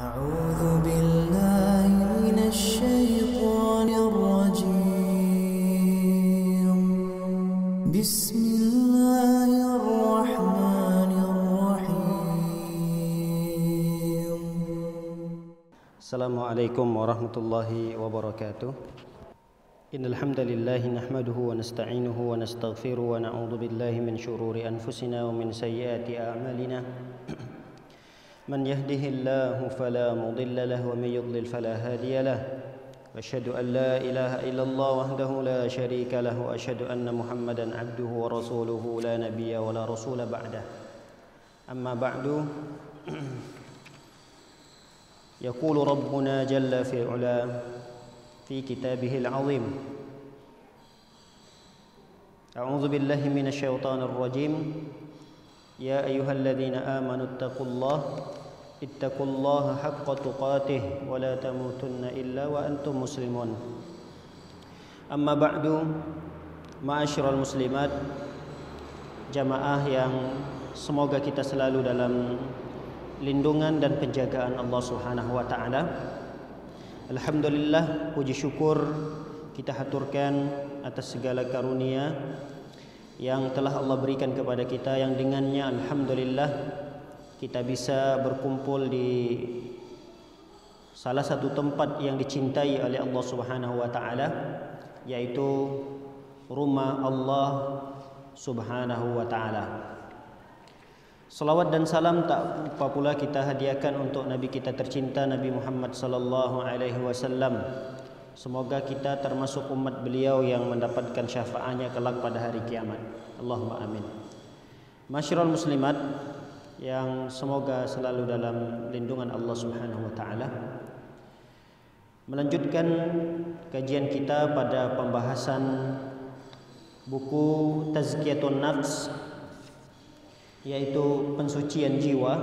أعوذ بالله من الشيطان الرجيم بسم الله الرحمن الرحيم السلام عليكم ورحمة الله وبركاته إن الحمد لله نحمده ونستعينه ونستغفره ونعوذ بالله من شرور أنفسنا ومن سيئات أعمالنا من يهده الله فلا مضل له ومن يضلل فلا هادي له وأشهد أن لا إله إلا الله وحده لا شريك له وأشهد أن محمدا عبده ورسوله لا نبي ولا رسول بعده أما بعد يقول ربنا جل في علاه في كتابه العظيم أعوذ بالله من الشيطان الرجيم يا أيها الذين آمنوا اتقوا الله حق تقاته ولا تموتن إلا وأنتم مسلمون أما بعد معاشر المسlimat, jamaah yang semoga kita selalu dalam lindungan dan penjagaan Allah Subhanahu wa taala. Alhamdulillah, puji syukur kita haturkan atas segala karunia yang telah Allah berikan kepada kita, yang dengannya alhamdulillah kita bisa berkumpul di salah satu tempat yang dicintai oleh Allah Subhanahu wa taala, yaitu rumah Allah Subhanahu wa taala. Salawat dan salam tak lupa pula kita hadiahkan untuk Nabi kita tercinta Nabi Muhammad sallallahu alaihi wasallam. Semoga kita termasuk umat beliau yang mendapatkan syafaatnya kelak pada hari kiamat. Allahumma amin. Masyiral muslimat yang semoga selalu dalam lindungan Allah Subhanahu wa taala. Melanjutkan kajian kita pada pembahasan buku Tazkiyatun Nafs, yaitu pensucian jiwa,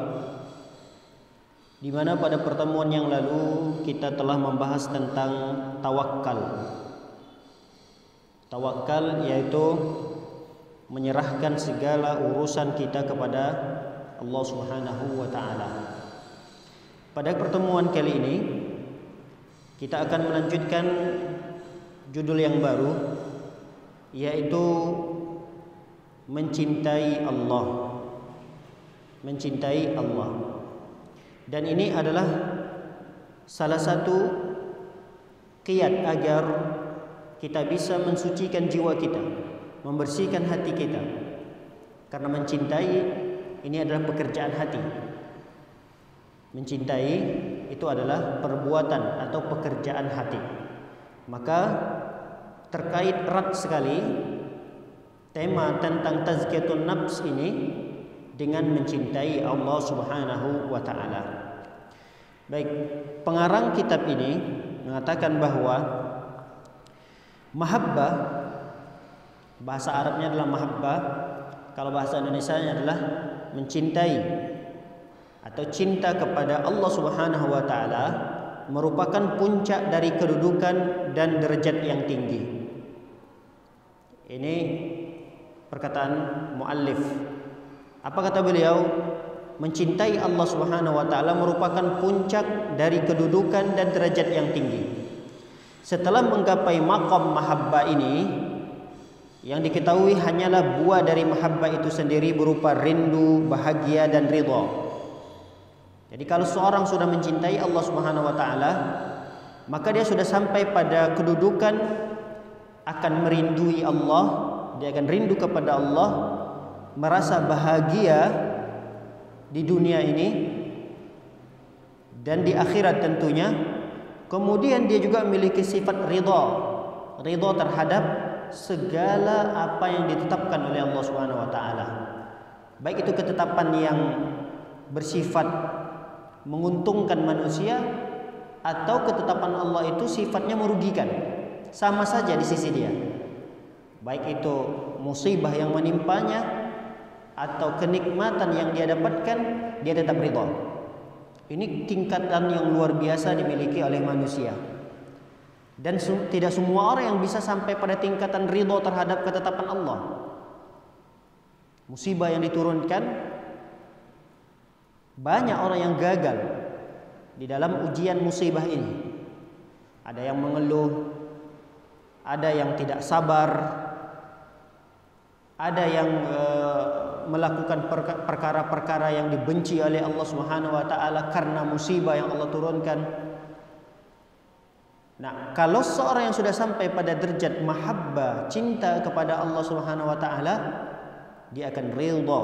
di mana pada pertemuan yang lalu kita telah membahas tentang tawakal. Tawakal yaitu menyerahkan segala urusan kita kepada Allah Subhanahu wa taala. Pada pertemuan kali ini kita akan melanjutkan judul yang baru, yaitu mencintai Allah. Mencintai Allah. Dan ini adalah salah satu qiyat agar kita bisa mensucikan jiwa kita, membersihkan hati kita. Karena mencintai ini adalah pekerjaan hati. Mencintai itu adalah perbuatan atau pekerjaan hati. Maka terkait erat sekali tema tentang tazkiyatun nafs ini dengan mencintai Allah Subhanahu wa taala. Baik, pengarang kitab ini mengatakan bahwa mahabbah, bahasa Arabnya adalah mahabbah, kalau bahasa Indonesianya adalah mencintai atau cinta kepada Allah Subhanahu wa taala, merupakan puncak dari kedudukan dan derajat yang tinggi. Ini perkataan muallif. Apa kata beliau? Mencintai Allah Subhanahu wa taala merupakan puncak dari kedudukan dan derajat yang tinggi. Setelah menggapai maqam mahabbah ini, yang diketahui hanyalah buah dari mahabbah itu sendiri berupa rindu, bahagia dan ridha. Jadi kalau seorang sudah mencintai Allah Subhanahu wa taala, maka dia sudah sampai pada kedudukan akan merindui Allah, dia akan rindu kepada Allah, merasa bahagia di dunia ini dan di akhirat tentunya. Kemudian dia juga memiliki sifat ridha terhadap segala apa yang ditetapkan oleh Allah Subhanahu wa taala. Baik itu ketetapan yang bersifat menguntungkan manusia atau ketetapan Allah itu sifatnya merugikan. Sama saja di sisi dia. Baik itu musibah yang menimpanya atau kenikmatan yang dia dapatkan, dia tetap ridha. Ini tingkatan yang luar biasa dimiliki oleh manusia. Dan tidak semua orang yang bisa sampai pada tingkatan ridha terhadap ketetapan Allah. Musibah yang diturunkan, banyak orang yang gagal di dalam ujian musibah ini. Ada yang mengeluh, ada yang tidak sabar, ada yang melakukan perkara-perkara yang dibenci oleh Allah Subhanahu wa taala karena musibah yang Allah turunkan. Nah, kalau seorang yang sudah sampai pada derajat mahabbah, cinta kepada Allah Subhanahu wa taala, dia akan ridha,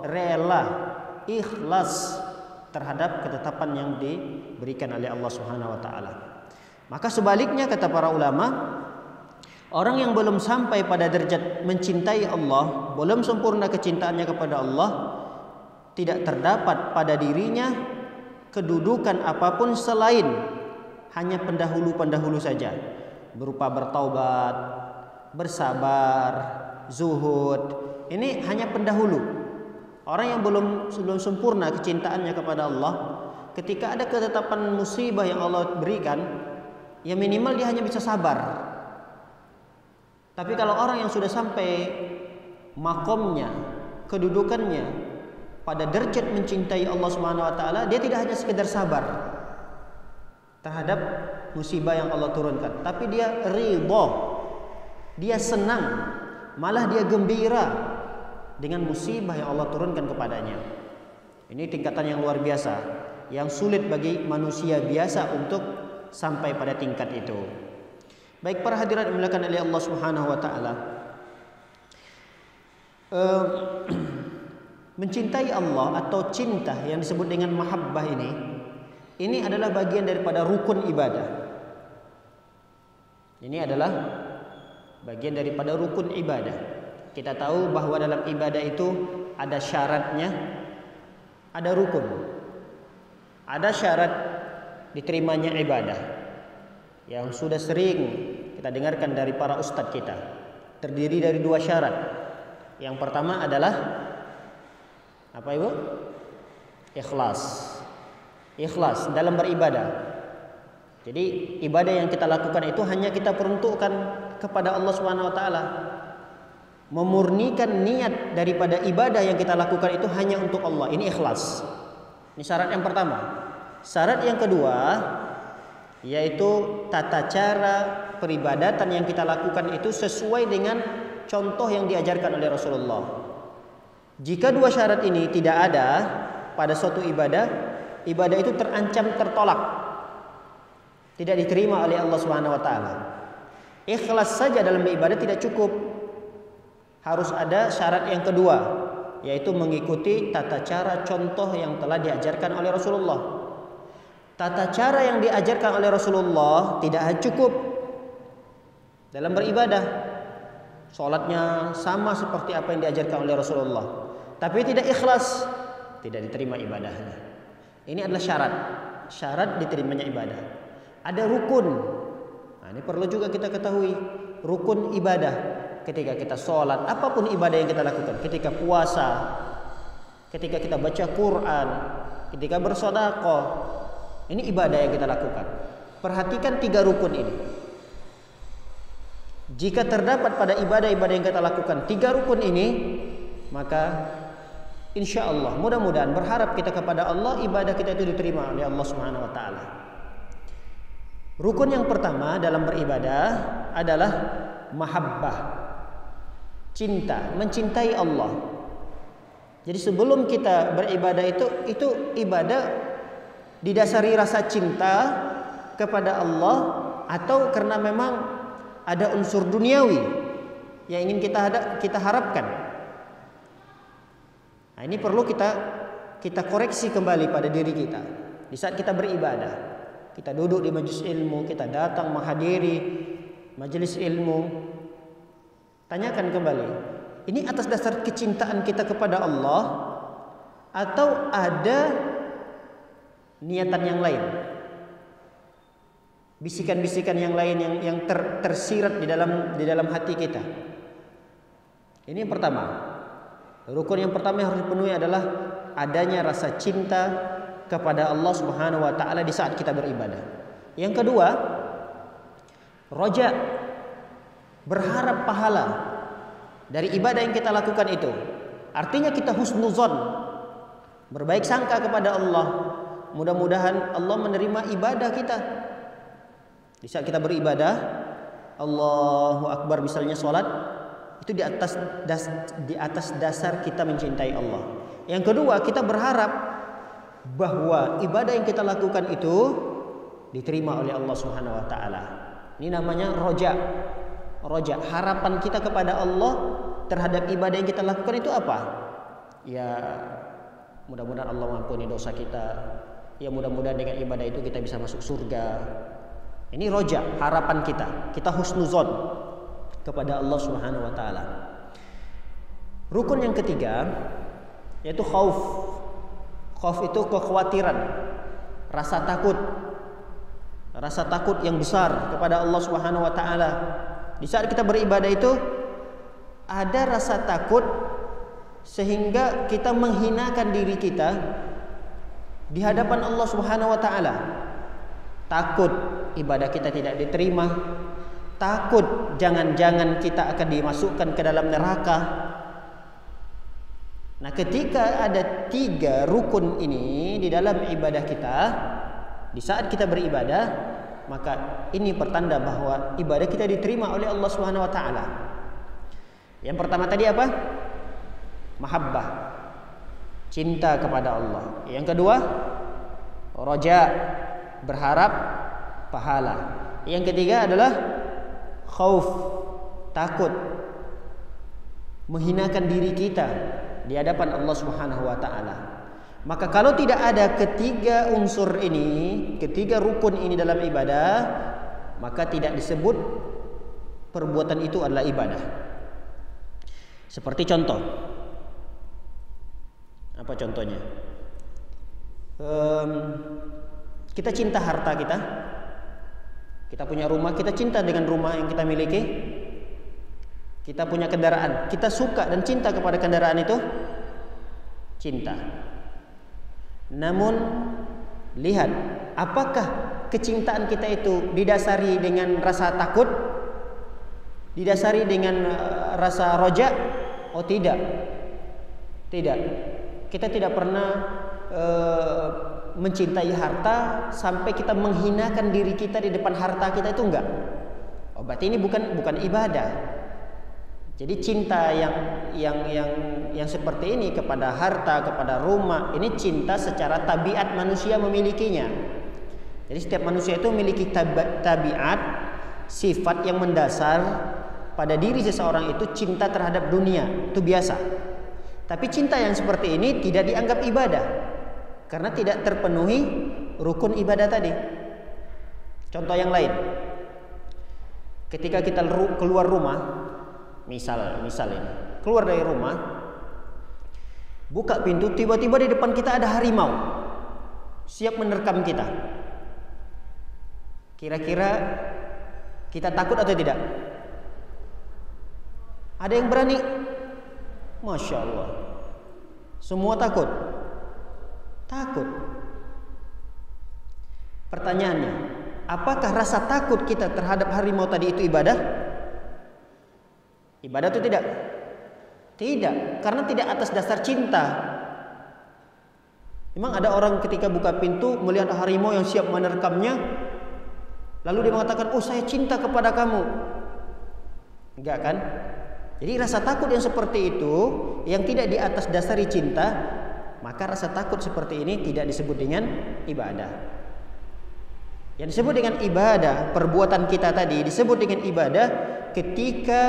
rela, ikhlas terhadap ketetapan yang diberikan oleh Allah Subhanahu wa taala. Maka sebaliknya kata para ulama, orang yang belum sampai pada derajat mencintai Allah, belum sempurna kecintaannya kepada Allah, tidak terdapat pada dirinya kedudukan apapun selain hanya pendahulu-pendahulu saja, berupa bertaubat, bersabar, zuhud. Ini hanya pendahulu. Orang yang belum sempurna kecintaannya kepada Allah, ketika ada ketetapan musibah yang Allah berikan, ya minimal dia hanya bisa sabar. Tapi kalau orang yang sudah sampai makomnya, kedudukannya pada derajat mencintai Allah Subhanahu wa taala, dia tidak hanya sekedar sabar terhadap musibah yang Allah turunkan, tapi dia ridha, dia senang, malah dia gembira dengan musibah yang Allah turunkan kepadanya. Ini tingkatan yang luar biasa, yang sulit bagi manusia biasa untuk sampai pada tingkat itu. Baik para hadirat yang dimuliakan oleh Allah Subhanahu wa taala, mencintai Allah atau cinta yang disebut dengan mahabbah ini adalah bagian daripada rukun ibadah. Ini adalah bagian daripada rukun ibadah. Kita tahu bahwa dalam ibadah itu ada syaratnya, ada rukun. Ada syarat diterimanya ibadah yang sudah sering kita dengarkan dari para ustadz kita. Terdiri dari 2 syarat. Yang pertama adalah apa Ibu? Ikhlas dalam beribadah. Jadi ibadah yang kita lakukan itu hanya kita peruntukkan kepada Allah Subhanahu wa taala. Memurnikan niat daripada ibadah yang kita lakukan itu hanya untuk Allah. Ini ikhlas. Ini syarat yang pertama. Syarat yang kedua yaitu tata cara peribadatan yang kita lakukan itu sesuai dengan contoh yang diajarkan oleh Rasulullah. Jika 2 syarat ini tidak ada pada suatu ibadah itu terancam tertolak, tidak diterima oleh Allah Subhanahu wa taala. Ikhlas saja dalam beribadah tidak cukup. Harus ada syarat yang kedua, yaitu mengikuti tata cara contoh yang telah diajarkan oleh Rasulullah. Tata cara yang diajarkan oleh Rasulullah tidak cukup dalam beribadah. Salatnya sama seperti apa yang diajarkan oleh Rasulullah, tapi tidak ikhlas, tidak diterima ibadahnya. Ini adalah syarat diterimanya ibadah. Ada rukun. Nah, ini perlu juga kita ketahui. Rukun ibadah ketika kita sholat, apapun ibadah yang kita lakukan, ketika puasa, ketika kita baca Quran, ketika bersedekah, ini ibadah yang kita lakukan. Perhatikan 3 rukun ini. Jika terdapat pada ibadah-ibadah yang kita lakukan 3 rukun ini, maka insya Allah, mudah-mudahan berharap kita kepada Allah, ibadah kita itu diterima oleh Allah Subhanahu wa taala. Rukun yang pertama dalam beribadah adalah mahabbah. Cinta, mencintai Allah. Jadi sebelum kita beribadah itu ibadah didasari rasa cinta kepada Allah atau karena memang ada unsur duniawi yang ingin kita harapkan. Nah, ini perlu kita koreksi kembali pada diri kita. Di saat kita beribadah, kita duduk di majelis ilmu, kita datang menghadiri majelis ilmu, tanyakan kembali, ini atas dasar kecintaan kita kepada Allah atau ada niatan yang lain, bisikan-bisikan yang lain yang tersirat di dalam hati kita. Ini yang pertama. Rukun yang pertama yang harus dipenuhi adalah adanya rasa cinta kepada Allah Subhanahu wa taala di saat kita beribadah. Yang kedua, roja, berharap pahala dari ibadah yang kita lakukan itu. Artinya kita husnuzon, berbaik sangka kepada Allah, mudah-mudahan Allah menerima ibadah kita. Di saat kita beribadah, Allahu Akbar misalnya sholat, itu di atas dasar kita mencintai Allah. Yang kedua, kita berharap bahwa ibadah yang kita lakukan itu diterima oleh Allah Subhanahu wa taala. Ini namanya roja. Roja, harapan kita kepada Allah terhadap ibadah yang kita lakukan itu apa? Ya, mudah-mudahan Allah mengampuni dosa kita. Ya, mudah-mudahan dengan ibadah itu kita bisa masuk surga. Ini roja, harapan kita. Kita husnuzon kepada Allah Subhanahu wa taala. Rukun yang ketiga yaitu khauf. Khauf itu kekhawatiran, rasa takut. Rasa takut yang besar kepada Allah Subhanahu wa taala. Di saat kita beribadah itu ada rasa takut sehingga kita menghinakan diri kita di hadapan Allah Subhanahu wa taala. Takut ibadah kita tidak diterima, takut jangan-jangan kita akan dimasukkan ke dalam neraka. Nah, ketika ada 3 rukun ini di dalam ibadah kita, di saat kita beribadah, maka ini pertanda bahwa ibadah kita diterima oleh Allah Subhanahu wa taala. Yang pertama tadi apa? Mahabbah, cinta kepada Allah. Yang kedua, roja, berharap pahala. Yang ketiga adalah khauf, takut, menghinakan diri kita di hadapan Allah Subhanahu wa taala. Maka kalau tidak ada ketiga unsur ini, ketiga rukun ini dalam ibadah, maka tidak disebut perbuatan itu adalah ibadah. Seperti contoh. Apa contohnya? Kita cinta harta kita. Kita punya rumah, kita cinta dengan rumah yang kita miliki. Kita punya kendaraan, kita suka dan cinta kepada kendaraan itu. Cinta. Namun lihat, apakah kecintaan kita itu didasari dengan rasa takut? Didasari dengan rasa roja? Oh tidak. Tidak. Kita tidak pernah mencintai harta sampai kita menghinakan diri kita di depan harta kita, itu enggak. Oh, berarti ini bukan ibadah. Jadi cinta yang seperti ini kepada harta, kepada rumah, ini cinta secara tabiat manusia memilikinya. Jadi setiap manusia itu memiliki tabiat, sifat yang mendasar pada diri seseorang itu cinta terhadap dunia, itu biasa. Tapi cinta yang seperti ini tidak dianggap ibadah karena tidak terpenuhi rukun ibadah tadi. Contoh yang lain, ketika kita keluar rumah, misal ini, keluar dari rumah, buka pintu, tiba-tiba di depan kita ada harimau siap menerkam kita. Kira-kira kita takut atau tidak? Ada yang berani? Masya Allah, semua takut. Takut. Pertanyaannya, apakah rasa takut kita terhadap harimau tadi itu ibadah? Ibadah itu tidak? Tidak, karena tidak atas dasar cinta. Memang ada orang ketika buka pintu melihat harimau yang siap menerkamnya, lalu dia mengatakan, "Oh, saya cinta kepada kamu." Enggak kan? Jadi rasa takut yang seperti itu, yang tidak di atas dasari cinta, maka rasa takut seperti ini tidak disebut dengan ibadah. Yang disebut dengan ibadah, perbuatan kita tadi disebut dengan ibadah ketika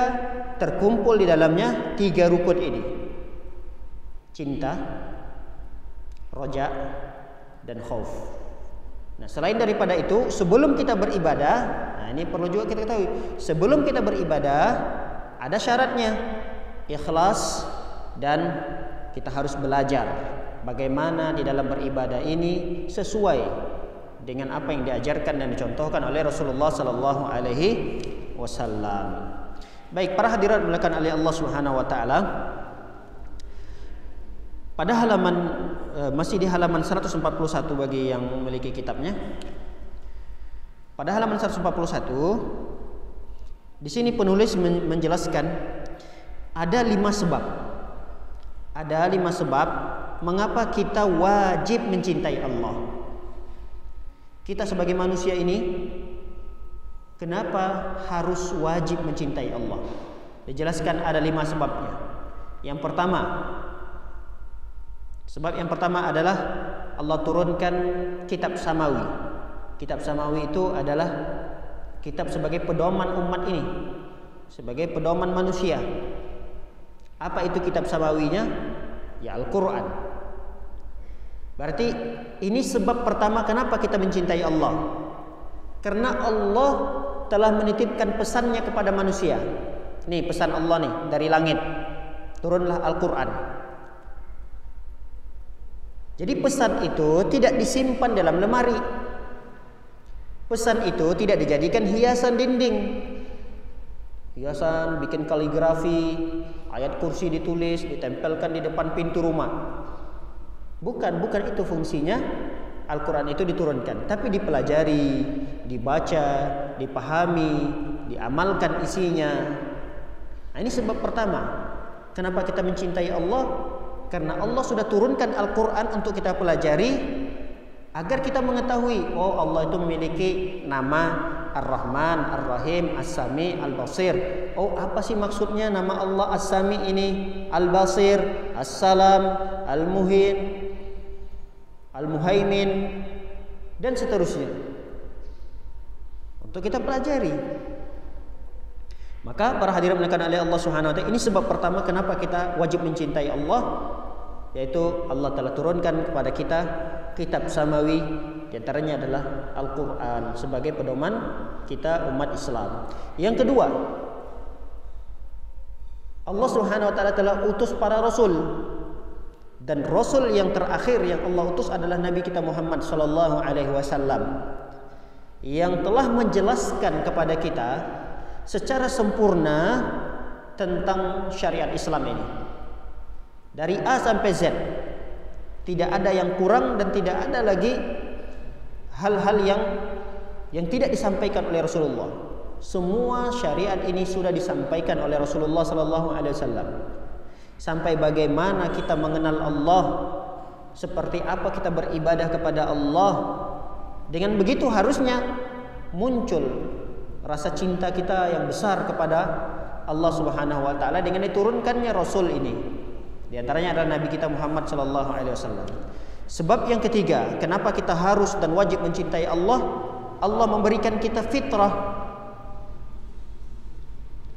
terkumpul di dalamnya 3 rukun ini: cinta, roja, dan khauf. Nah, selain daripada itu, sebelum kita beribadah, nah ini perlu juga kita ketahui, sebelum kita beribadah ada syaratnya, ikhlas, dan kita harus belajar bagaimana di dalam beribadah ini sesuai dengan apa yang diajarkan dan dicontohkan oleh Rasulullah sallallahu alaihi wasallam. Baik, para hadirat dimuliakan oleh Allah Subhanahu wa taala. Pada halaman masih di halaman 141 bagi yang memiliki kitabnya. Pada halaman 141 di sini penulis menjelaskan ada 5 sebab. Ada 5 sebab mengapa kita wajib mencintai Allah. kita sebagai manusia ini kenapa harus wajib mencintai Allah? Dijelaskan ada 5 sebabnya. Yang pertama, sebab yang pertama adalah Allah turunkan kitab samawi. Kitab samawi itu adalah kitab sebagai pedoman umat ini, sebagai pedoman manusia. Apa itu kitab samawinya? Ya Al-Quran. Berarti ini sebab pertama kenapa kita mencintai Allah. Karena Allah telah menitipkan pesannya kepada manusia. Nih pesan Allah nih dari langit. Turunlah Al-Quran. Jadi pesan itu tidak disimpan dalam lemari. Pesan itu tidak dijadikan hiasan dinding. Hiasan bikin kaligrafi, ayat kursi ditulis, ditempelkan di depan pintu rumah. Bukan itu fungsinya. Al-Quran itu diturunkan, tapi dipelajari, dibaca, dipahami, diamalkan isinya. Nah, ini sebab pertama kenapa kita mencintai Allah. Karena Allah sudah turunkan Al-Quran untuk kita pelajari, agar kita mengetahui, oh Allah itu memiliki nama Ar-Rahman, Ar-Rahim, As-Sami, Al-Basir. Oh apa sih maksudnya nama Allah As-Sami ini, Al-Basir, As-Salam, Al-Muhin, Al-Muhaimin, dan seterusnya. Untuk kita pelajari. Maka para hadirin menekan oleh Allah Subhanahu wa taala, ini sebab pertama kenapa kita wajib mencintai Allah, yaitu Allah telah turunkan kepada kita kitab samawi, di antaranya adalah Al-Quran sebagai pedoman kita umat Islam. Yang kedua, Allah Subhanahu wa taala telah utus para rasul, dan rasul yang terakhir yang Allah utus adalah Nabi kita Muhammad sallallahu alaihi wasallam, yang telah menjelaskan kepada kita secara sempurna tentang syariat Islam ini. Dari A sampai Z. Tidak ada yang kurang dan tidak ada lagi hal-hal yang tidak disampaikan oleh Rasulullah. Semua syariat ini sudah disampaikan oleh Rasulullah sallallahu alaihi wasallam. Sampai bagaimana kita mengenal Allah, seperti apa kita beribadah kepada Allah. Dengan begitu harusnya muncul rasa cinta kita yang besar kepada Allah Subhanahu wa taala dengan diturunkannya rasul ini. Di antaranya adalah Nabi kita Muhammad sallallahu alaihi wasallam. Sebab yang ketiga, kenapa kita harus dan wajib mencintai Allah? Allah memberikan kita fitrah.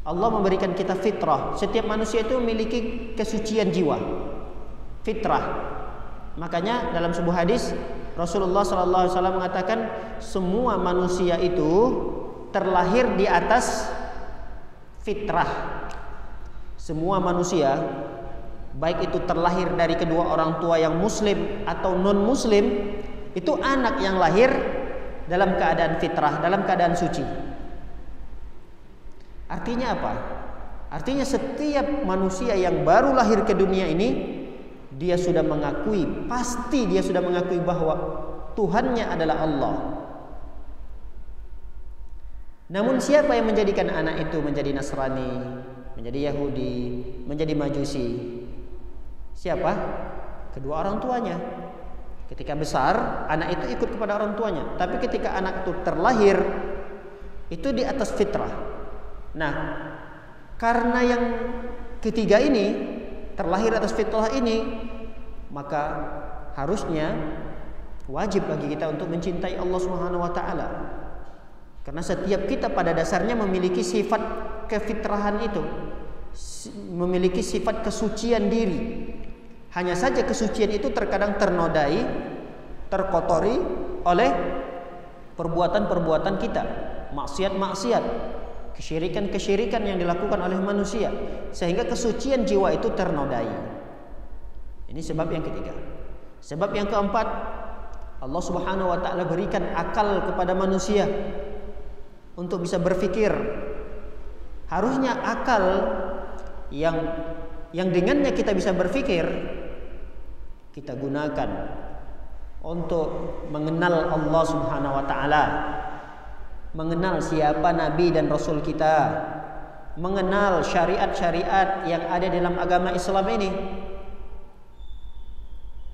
Allah memberikan kita fitrah. Setiap manusia itu memiliki kesucian jiwa, fitrah. Makanya dalam sebuah hadis Rasulullah sallallahu alaihi wasallam mengatakan semua manusia itu terlahir di atas fitrah. Semua manusia, baik itu terlahir dari kedua orang tua yang muslim atau non muslim, itu anak yang lahir dalam keadaan fitrah, dalam keadaan suci. Artinya apa? Artinya setiap manusia yang baru lahir ke dunia ini, dia sudah mengakui, pasti dia sudah mengakui bahwa Tuhannya adalah Allah. Namun siapa yang menjadikan anak itu menjadi Nasrani, menjadi Yahudi, menjadi Majusi? Siapa? Kedua orang tuanya. Ketika besar, anak itu ikut kepada orang tuanya. Tapi ketika anak itu terlahir, itu di atas fitrah. Nah, karena yang ketiga ini, terlahir atas fitrah ini, maka harusnya wajib bagi kita untuk mencintai Allah Subhanahu wa taala. Karena setiap kita pada dasarnya memiliki sifat kefitrahan itu, memiliki sifat kesucian diri. Hanya saja kesucian itu terkadang ternodai, terkotori oleh perbuatan-perbuatan kita, maksiat-maksiat, kesyirikan-kesyirikan yang dilakukan oleh manusia, sehingga kesucian jiwa itu ternodai. Ini sebab yang ketiga. Sebab yang keempat, Allah Subhanahu wa taala berikan akal kepada manusia untuk bisa berpikir. Harusnya akal yang dengannya kita bisa berpikir, kita gunakan untuk mengenal Allah Subhanahu wa taala, mengenal siapa nabi dan rasul kita, mengenal syariat-syariat yang ada dalam agama Islam ini.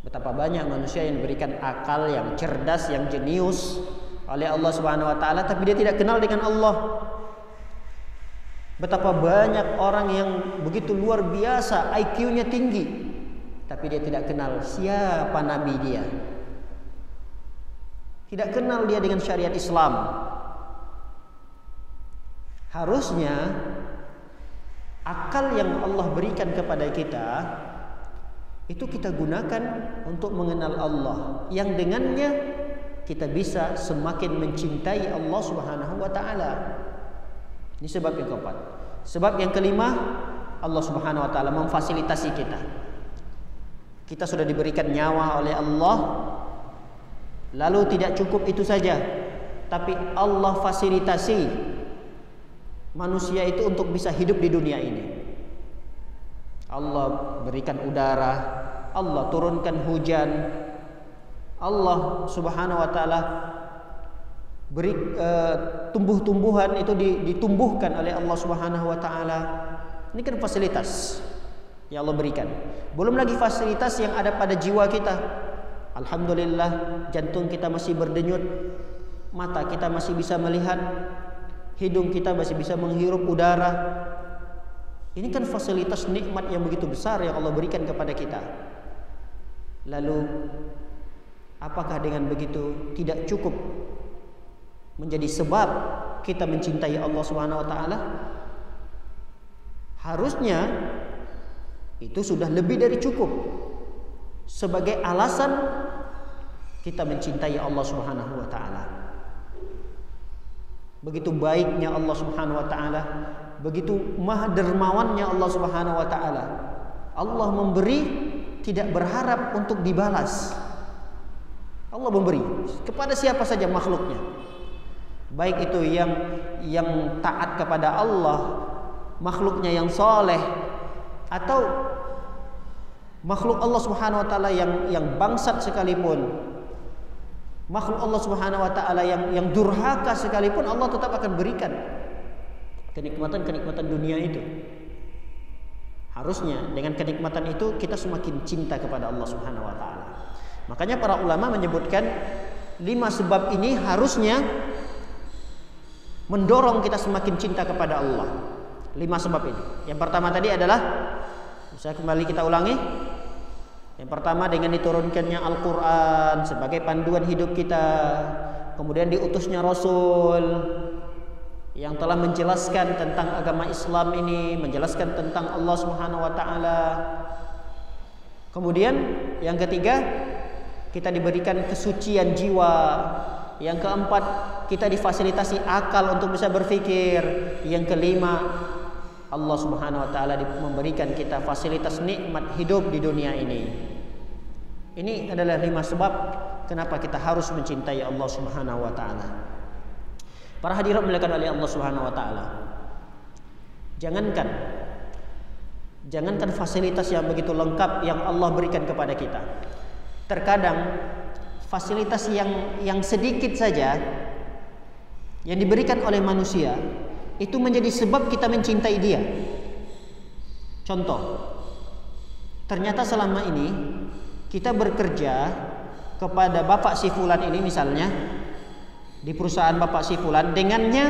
Betapa banyak manusia yang diberikan akal yang cerdas, yang jenius, oleh Allah Subhanahu wa taala tapi dia tidak kenal dengan Allah. Betapa banyak orang yang begitu luar biasa, IQ-nya tinggi, tapi dia tidak kenal siapa nabi dia. Tidak kenal dia dengan syariat Islam. Harusnya akal yang Allah berikan kepada kita itu kita gunakan untuk mengenal Allah, yang dengannya kita bisa semakin mencintai Allah Subhanahu wa taala. Ini sebab yang keempat. Sebab yang kelima, Allah Subhanahu wa taala memfasilitasi kita. Kita sudah diberikan nyawa oleh Allah, lalu tidak cukup itu saja, tapi Allah fasilitasi manusia itu untuk bisa hidup di dunia ini. Allah berikan udara, Allah turunkan hujan, Allah Subhanahu wa taala beri tumbuh-tumbuhan itu ditumbuhkan oleh Allah Subhanahu wa taala. Ini kan fasilitas yang Allah berikan. Belum lagi fasilitas yang ada pada jiwa kita. Alhamdulillah, jantung kita masih berdenyut, mata kita masih bisa melihat, hidung kita masih bisa menghirup udara. Ini kan fasilitas nikmat yang begitu besar yang Allah berikan kepada kita. Lalu apakah dengan begitu tidak cukup menjadi sebab kita mencintai Allah Subhanahu wa taala? Harusnya itu sudah lebih dari cukup sebagai alasan kita mencintai Allah Subhanahu wa taala. Begitu baiknya Allah Subhanahu wa taala, begitu maha dermawannya Allah Subhanahu wa taala. Allah memberi tidak berharap untuk dibalas. Allah memberi kepada siapa saja makhluknya. Baik itu yang taat kepada Allah, makhluknya yang soleh, atau makhluk Allah Subhanahu wa taala yang bangsat sekalipun, makhluk Allah Subhanahu wa taala yang durhaka sekalipun, Allah tetap akan berikan kenikmatan-kenikmatan dunia itu. Harusnya dengan kenikmatan itu kita semakin cinta kepada Allah Subhanahu wa taala. Makanya para ulama menyebutkan 5 sebab ini harusnya mendorong kita semakin cinta kepada Allah. 5 sebab ini. Yang pertama tadi adalah, saya kembali kita ulangi. Yang pertama dengan diturunkannya Al-Quran sebagai panduan hidup kita. Kemudian diutusnya Rasul yang telah menjelaskan tentang agama Islam ini, menjelaskan tentang Allah Subhanahu wa taala. Kemudian yang ketiga, kita diberikan kesucian jiwa. Yang keempat, kita difasilitasi akal untuk bisa berpikir. Yang kelima, Allah Subhanahu wa taala memberikan kita fasilitas nikmat hidup di dunia ini. Ini adalah 5 sebab kenapa kita harus mencintai Allah Subhanahu wa taala. Para hadirat dimuliakan oleh Allah Subhanahu wa taala. Jangankan fasilitas yang begitu lengkap yang Allah berikan kepada kita. Terkadang fasilitas yang sedikit saja yang diberikan oleh manusia itu menjadi sebab kita mencintai dia. Contoh, ternyata selama ini kita bekerja kepada Bapak si fulan ini misalnya, di perusahaan Bapak si fulan, dengannya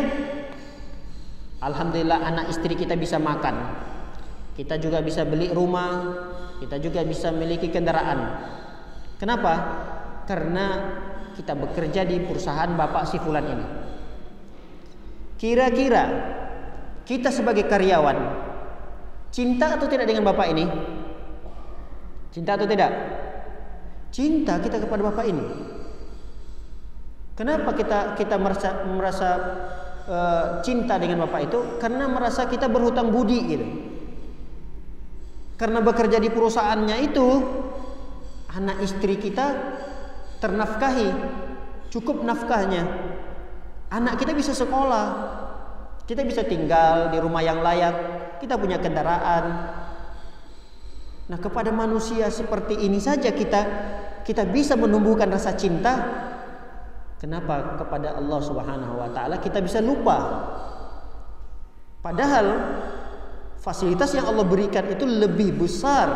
alhamdulillah anak istri kita bisa makan, kita juga bisa beli rumah, kita juga bisa memiliki kendaraan. Kenapa? Karena kita bekerja di perusahaan Bapak si fulan ini. Kira-kira kita sebagai karyawan cinta atau tidak dengan Bapak ini? Cinta atau tidak? Cinta kita kepada Bapak ini. Kenapa kita merasa cinta dengan Bapak itu? Karena merasa kita berhutang budi gitu. Karena bekerja di perusahaannya itu, anak istri kita ternafkahi, cukup nafkahnya. Anak kita bisa sekolah, kita bisa tinggal di rumah yang layak, kita punya kendaraan. Nah, kepada manusia seperti ini saja kita bisa menumbuhkan rasa cinta. Kenapa kepada Allah Subhanahu wa taala kita bisa lupa? Padahal fasilitas yang Allah berikan itu lebih besar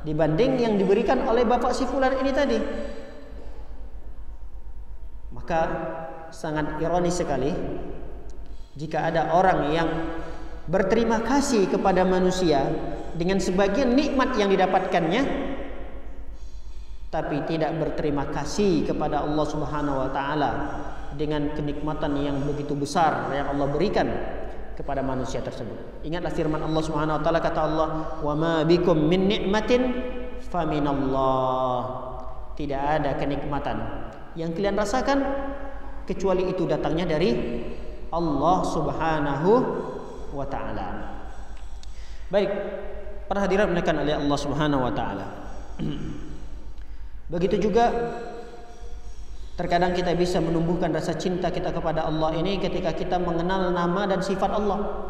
dibanding yang diberikan oleh Bapak si fulan ini tadi. Maka sangat ironis sekali jika ada orang yang berterima kasih kepada manusia dengan sebagian nikmat yang didapatkannya, tapi tidak berterima kasih kepada Allah Subhanahu wa taala dengan kenikmatan yang begitu besar yang Allah berikan kepada manusia tersebut. Ingatlah firman Allah Subhanahu wa taala, kata Allah, "Wa ma bikum min ni'matin faminallah." Tidak ada kenikmatan yang kalian rasakan kecuali itu datangnya dari Allah Subhanahu wa taala. Baik, para hadirin dimuliakan oleh Allah Subhanahu wa taala. Begitu juga terkadang kita bisa menumbuhkan rasa cinta kita kepada Allah ini ketika kita mengenal nama dan sifat Allah.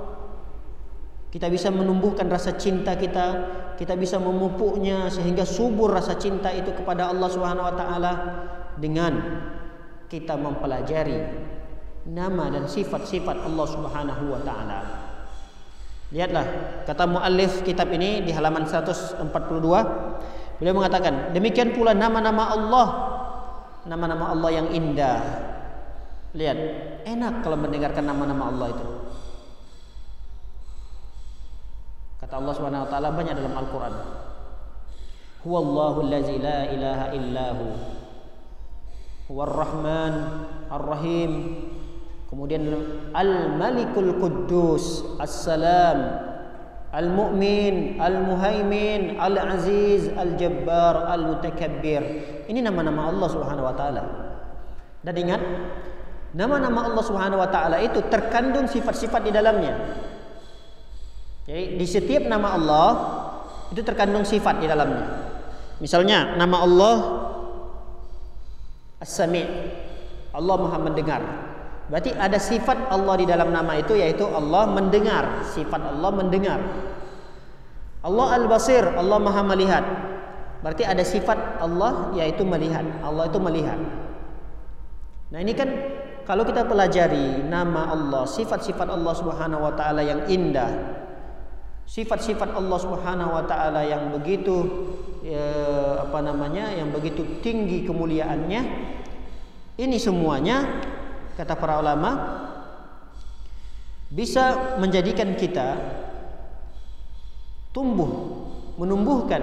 Kita bisa menumbuhkan rasa cinta kita bisa memupuknya sehingga subur rasa cinta itu kepada Allah Subhanahu wa taala dengan kita mempelajari nama dan sifat-sifat Allah Subhanahu wa taala. Lihatlah kata muallif kitab ini di halaman 142, beliau mengatakan, demikian pula nama-nama Allah yang indah. Lihat, enak kalau mendengarkan nama-nama Allah itu. Kata Allah Subhanahu wa taala banyak dalam Al-Qur'an. Huwallahu allazi la ilaha illahu huwar rahman ar-rahim. Kemudian Al-Malikul Quddus, As-Salam, Al-Mu'min, Al-Muhaimin, Al-Aziz, Al-Jabbar, Al-Mutakabbir. Ini nama-nama Allah Subhanahu wa taala. Dan ingat, nama-nama Allah Subhanahu wa taala itu terkandung sifat-sifat di dalamnya. Jadi di setiap nama Allah itu terkandung sifat di dalamnya. Misalnya nama Allah As-Sami', Allah Maha mendengar. Berarti ada sifat Allah di dalam nama itu, yaitu Allah mendengar. Sifat Allah mendengar. Allah Al-Basir, Allah Maha melihat. Berarti ada sifat Allah yaitu melihat. Allah itu melihat. Nah ini kan kalau kita pelajari nama Allah, sifat-sifat Allah Subhanahu wa taala yang indah, sifat-sifat Allah Subhanahu wa taala yang begitu yang begitu tinggi kemuliaannya, ini semuanya kata para ulama bisa menjadikan kita menumbuhkan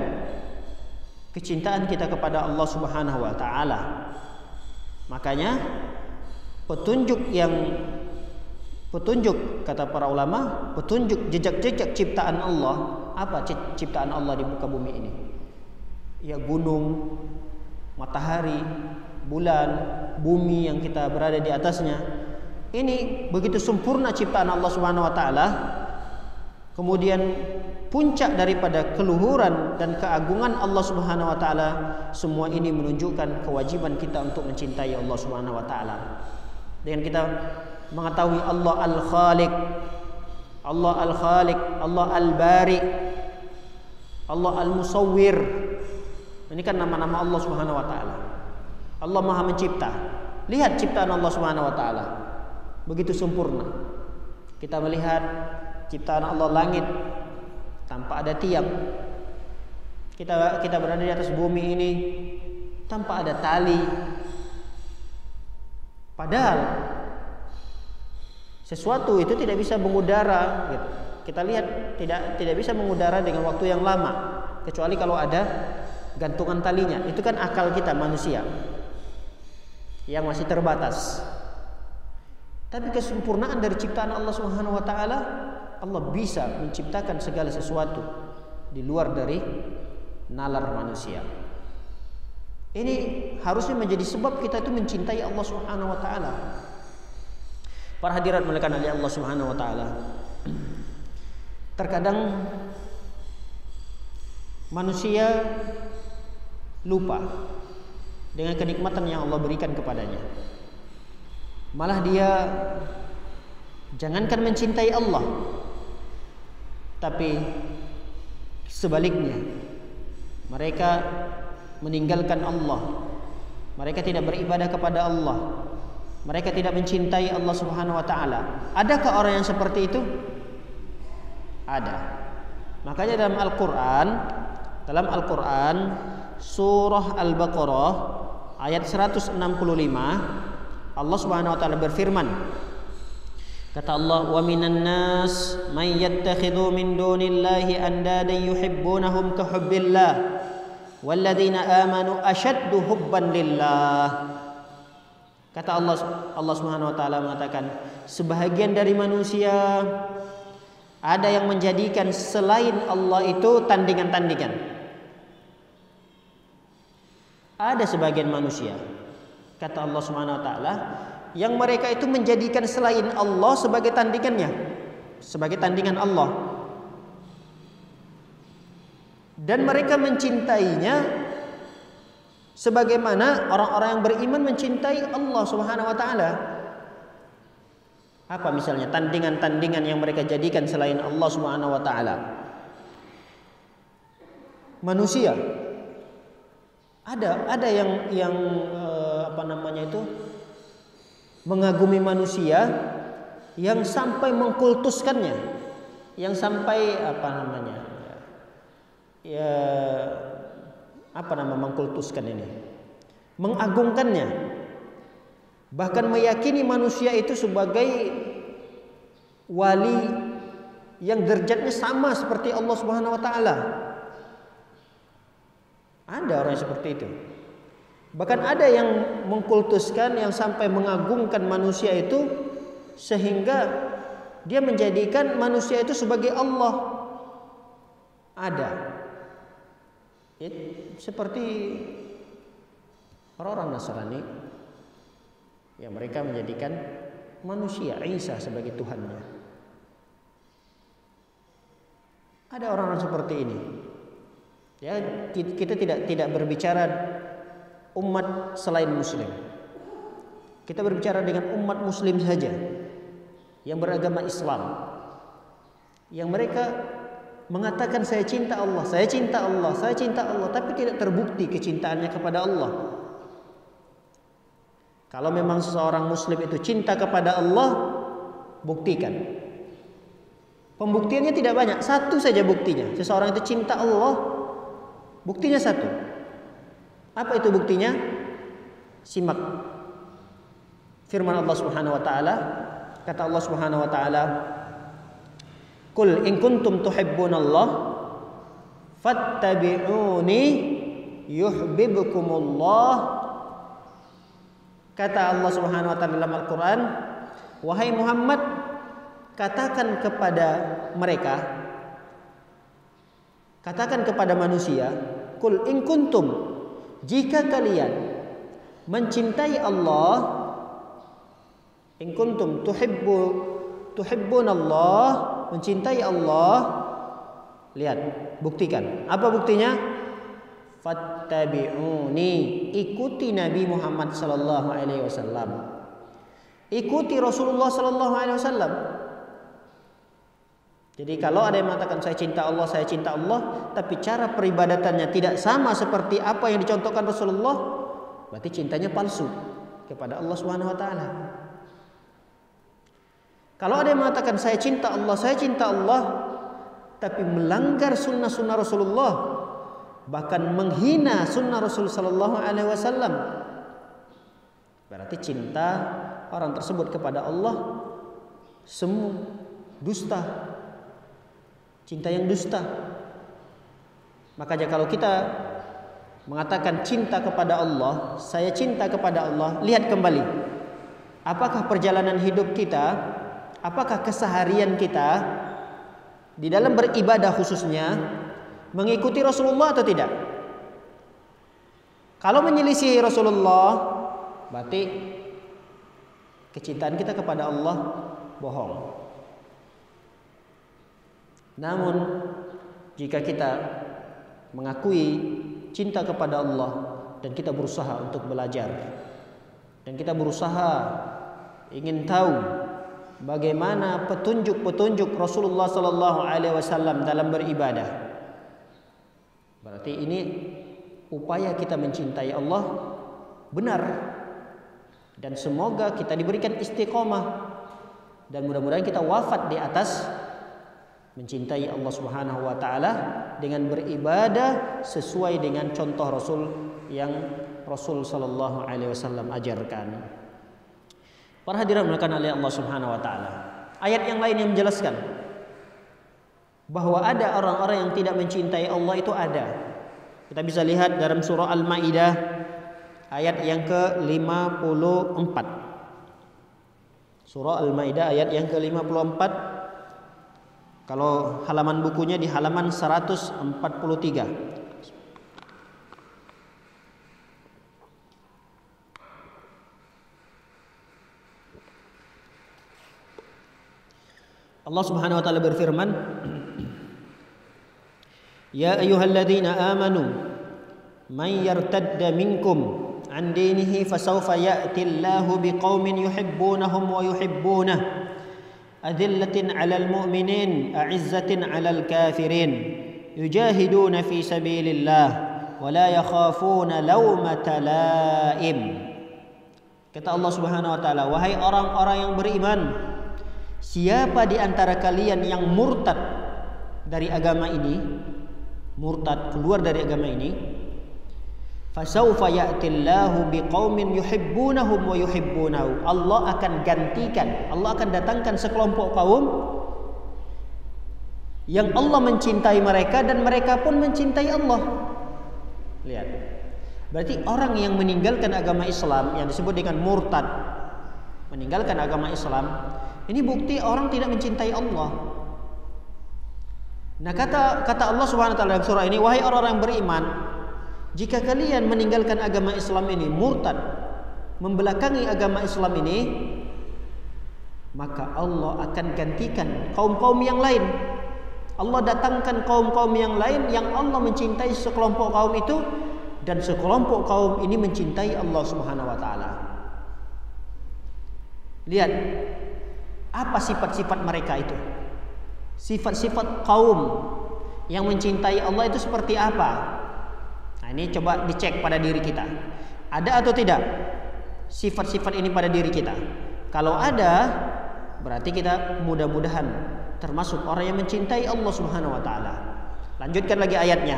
kecintaan kita kepada Allah Subhanahu wa taala. Makanya petunjuk kata para ulama, petunjuk jejak-jejak ciptaan Allah. Apa ciptaan Allah di muka bumi ini? Ya gunung, matahari, bulan, bumi yang kita berada di atasnya. Ini begitu sempurna ciptaan Allah Subhanahu wa taala. Kemudian puncak daripada keluhuran dan keagungan Allah Subhanahu wa taala, semua ini menunjukkan kewajiban kita untuk mencintai Allah Subhanahu wa taala. Dengan kita mengetahui Allah Al-Khaliq, Allah Al-Khaliq, Allah Al-Bari, Allah Al-Musawwir. Ini kan nama-nama Allah Subhanahu wa taala. Allah Maha mencipta. Lihat ciptaan Allah Subhanahu wa taala. Begitu sempurna. Kita melihat ciptaan Allah langit tanpa ada tiang. Kita berada di atas bumi ini tanpa ada tali. Padahal sesuatu itu tidak bisa mengudara gitu. Kita lihat tidak bisa mengudara dengan waktu yang lama kecuali kalau ada gantungan talinya. Itu kan akal kita manusia yang masih terbatas. Tapi kesempurnaan dari ciptaan Allah Subhanahu wa taala, Allah bisa menciptakan segala sesuatu di luar dari nalar manusia. Ini harusnya menjadi sebab kita itu mencintai Allah Subhanahu wa taala. Para hadirat dimuliakan oleh Allah Subhanahu wa taala. Terkadang manusia lupa dengan kenikmatan yang Allah berikan kepadanya. Malah dia jangankan mencintai Allah, tapi sebaliknya mereka meninggalkan Allah. Mereka tidak beribadah kepada Allah. Mereka tidak mencintai Allah Subhanahu wa taala. Adakah orang yang seperti itu? Ada. Makanya dalam Al-Qur'an surah Al-Baqarah ayat 165, Allah Subhanahu wa taala berfirman, kata Allah, wa minan nas may yattakhidhu min dunillahi andadan yuhibbunahum ka hubbillah walladzina amanu ashaddu hubban lillah. Kata Allah Subhanahu wa taala mengatakan, sebahagian dari manusia ada yang menjadikan selain Allah itu tandingan-tandingan. Ada sebagian manusia, kata Allah Subhanahu wa taala, yang mereka itu menjadikan selain Allah sebagai tandingannya, sebagai tandingan Allah. Dan mereka mencintainya sebagaimana orang-orang yang beriman mencintai Allah Subhanahu wa taala. Apa misalnya tandingan-tandingan yang mereka jadikan selain Allah Subhanahu wa taala? Manusia. Ada yang mengagumi manusia yang sampai mengkultuskannya, yang sampai mengkultuskan ini, mengagungkannya, bahkan meyakini manusia itu sebagai wali yang derajatnya sama seperti Allah Subhanahu wa taala. Ada orang yang seperti itu. Bahkan ada yang mengkultuskan, yang sampai mengagungkan manusia itu sehingga dia menjadikan manusia itu sebagai Allah. Ada. Seperti orang-orang Nasrani yang mereka menjadikan manusia Isa sebagai Tuhannya. Ada orang-orang seperti ini. Ya, kita tidak berbicara umat selain muslim. Kita berbicara dengan umat muslim saja yang beragama Islam, yang mereka mengatakan saya cinta Allah, saya cinta Allah, saya cinta Allah, tapi tidak terbukti kecintaannya kepada Allah. Kalau memang seseorang muslim itu cinta kepada Allah, buktikan. Pembuktiannya tidak banyak, satu saja buktinya. Seseorang itu cinta Allah, buktinya satu. Apa itu buktinya? Simak firman Allah Subhanahu wa taala. Kata Allah Subhanahu wa taala, "Qul in kuntum tuhibbunallah fattabi'uni yuhibbukumullah." Kata Allah Subhanahu wa taala dalam Al-Qur'an, wahai Muhammad, katakan kepada mereka, katakan kepada manusia, "Qul in kuntum," jika kalian mencintai Allah, in kuntum tuhibbunallah, mencintai Allah, lihat, buktikan. Apa buktinya? Fattabi'uni, ikuti Nabi Muhammad sallallahu alaihi wasallam. Ikuti Rasulullah sallallahu alaihi wasallam. Jadi kalau ada yang mengatakan saya cinta Allah, tapi cara peribadatannya tidak sama seperti apa yang dicontohkan Rasulullah, berarti cintanya palsu kepada Allah Subhanahu wa taala. Kalau ada yang mengatakan saya cinta Allah, tapi melanggar sunnah-sunnah Rasulullah, bahkan menghina sunnah Rasul sallallahu alaihi wasallam, berarti cinta orang tersebut kepada Allah semu, dusta. Cinta yang dusta. Makanya kalau kita mengatakan cinta kepada Allah, saya cinta kepada Allah, lihat kembali, apakah perjalanan hidup kita, apakah keseharian kita di dalam beribadah khususnya mengikuti Rasulullah atau tidak? Kalau menyelisihi Rasulullah, berarti kecintaan kita kepada Allah bohong. Namun jika kita mengakui cinta kepada Allah dan kita berusaha untuk belajar dan kita berusaha ingin tahu bagaimana petunjuk-petunjuk Rasulullah sallallahu alaihi wasallam dalam beribadah, berarti ini upaya kita mencintai Allah benar, dan semoga kita diberikan istiqomah dan mudah-mudahan kita wafat di atas mencintai Allah Subhanahu wa taala dengan beribadah sesuai dengan contoh Rasul yang Rasul sallallahu alaihi wasallam ajarkan. Para hadirin dimulakan oleh Allah Subhanahu wa taala. Ayat yang lain yang menjelaskan bahwa ada orang-orang yang tidak mencintai Allah, itu ada. Kita bisa lihat dalam surah Al-Maidah ayat yang ke-54. Surah Al-Maidah ayat yang ke-54. Kalau halaman bukunya di halaman 143. Allah Subhanahu wa taala berfirman, "Ya ayyuhalladzina amanu man yartadda minkum an dinihi fasawfa ya'ti Allahu biqaumin yuhibbunahum wa yuhibbunahu adillatin 'alal mu'minin a'izzatin 'alal kafirin yujahiduna fi sabilillah wa la yakhafuna lawmata la'im." Kata Allah Subhanahu wa taala, wahai orang-orang yang beriman, siapa di antara kalian yang murtad dari agama ini, murtad keluar dari agama ini, fasawfa ya'tillahu biqaumin yuhibbunahum wa yuhibbunahu. Allah akan gantikan, Allah akan datangkan sekelompok kaum yang Allah mencintai mereka dan mereka pun mencintai Allah. Lihat. Berarti orang yang meninggalkan agama Islam yang disebut dengan murtad, meninggalkan agama Islam, ini bukti orang tidak mencintai Allah. Nah, kata Allah Subhanahu wa taala dalam surah ini, wahai orang-orang yang beriman, jika kalian meninggalkan agama Islam ini, murtad, membelakangi agama Islam ini, maka Allah akan gantikan kaum-kaum yang lain. Allah datangkan kaum-kaum yang lain yang Allah mencintai sekelompok kaum itu, dan sekelompok kaum ini mencintai Allah Subhanahu wa taala. Lihat apa sifat-sifat mereka itu. Sifat-sifat kaum yang mencintai Allah itu seperti apa? Nah, ini coba dicek pada diri kita. Ada atau tidak sifat-sifat ini pada diri kita? Kalau ada, berarti kita mudah-mudahan termasuk orang yang mencintai Allah Subhanahu wa taala. Lanjutkan lagi ayatnya.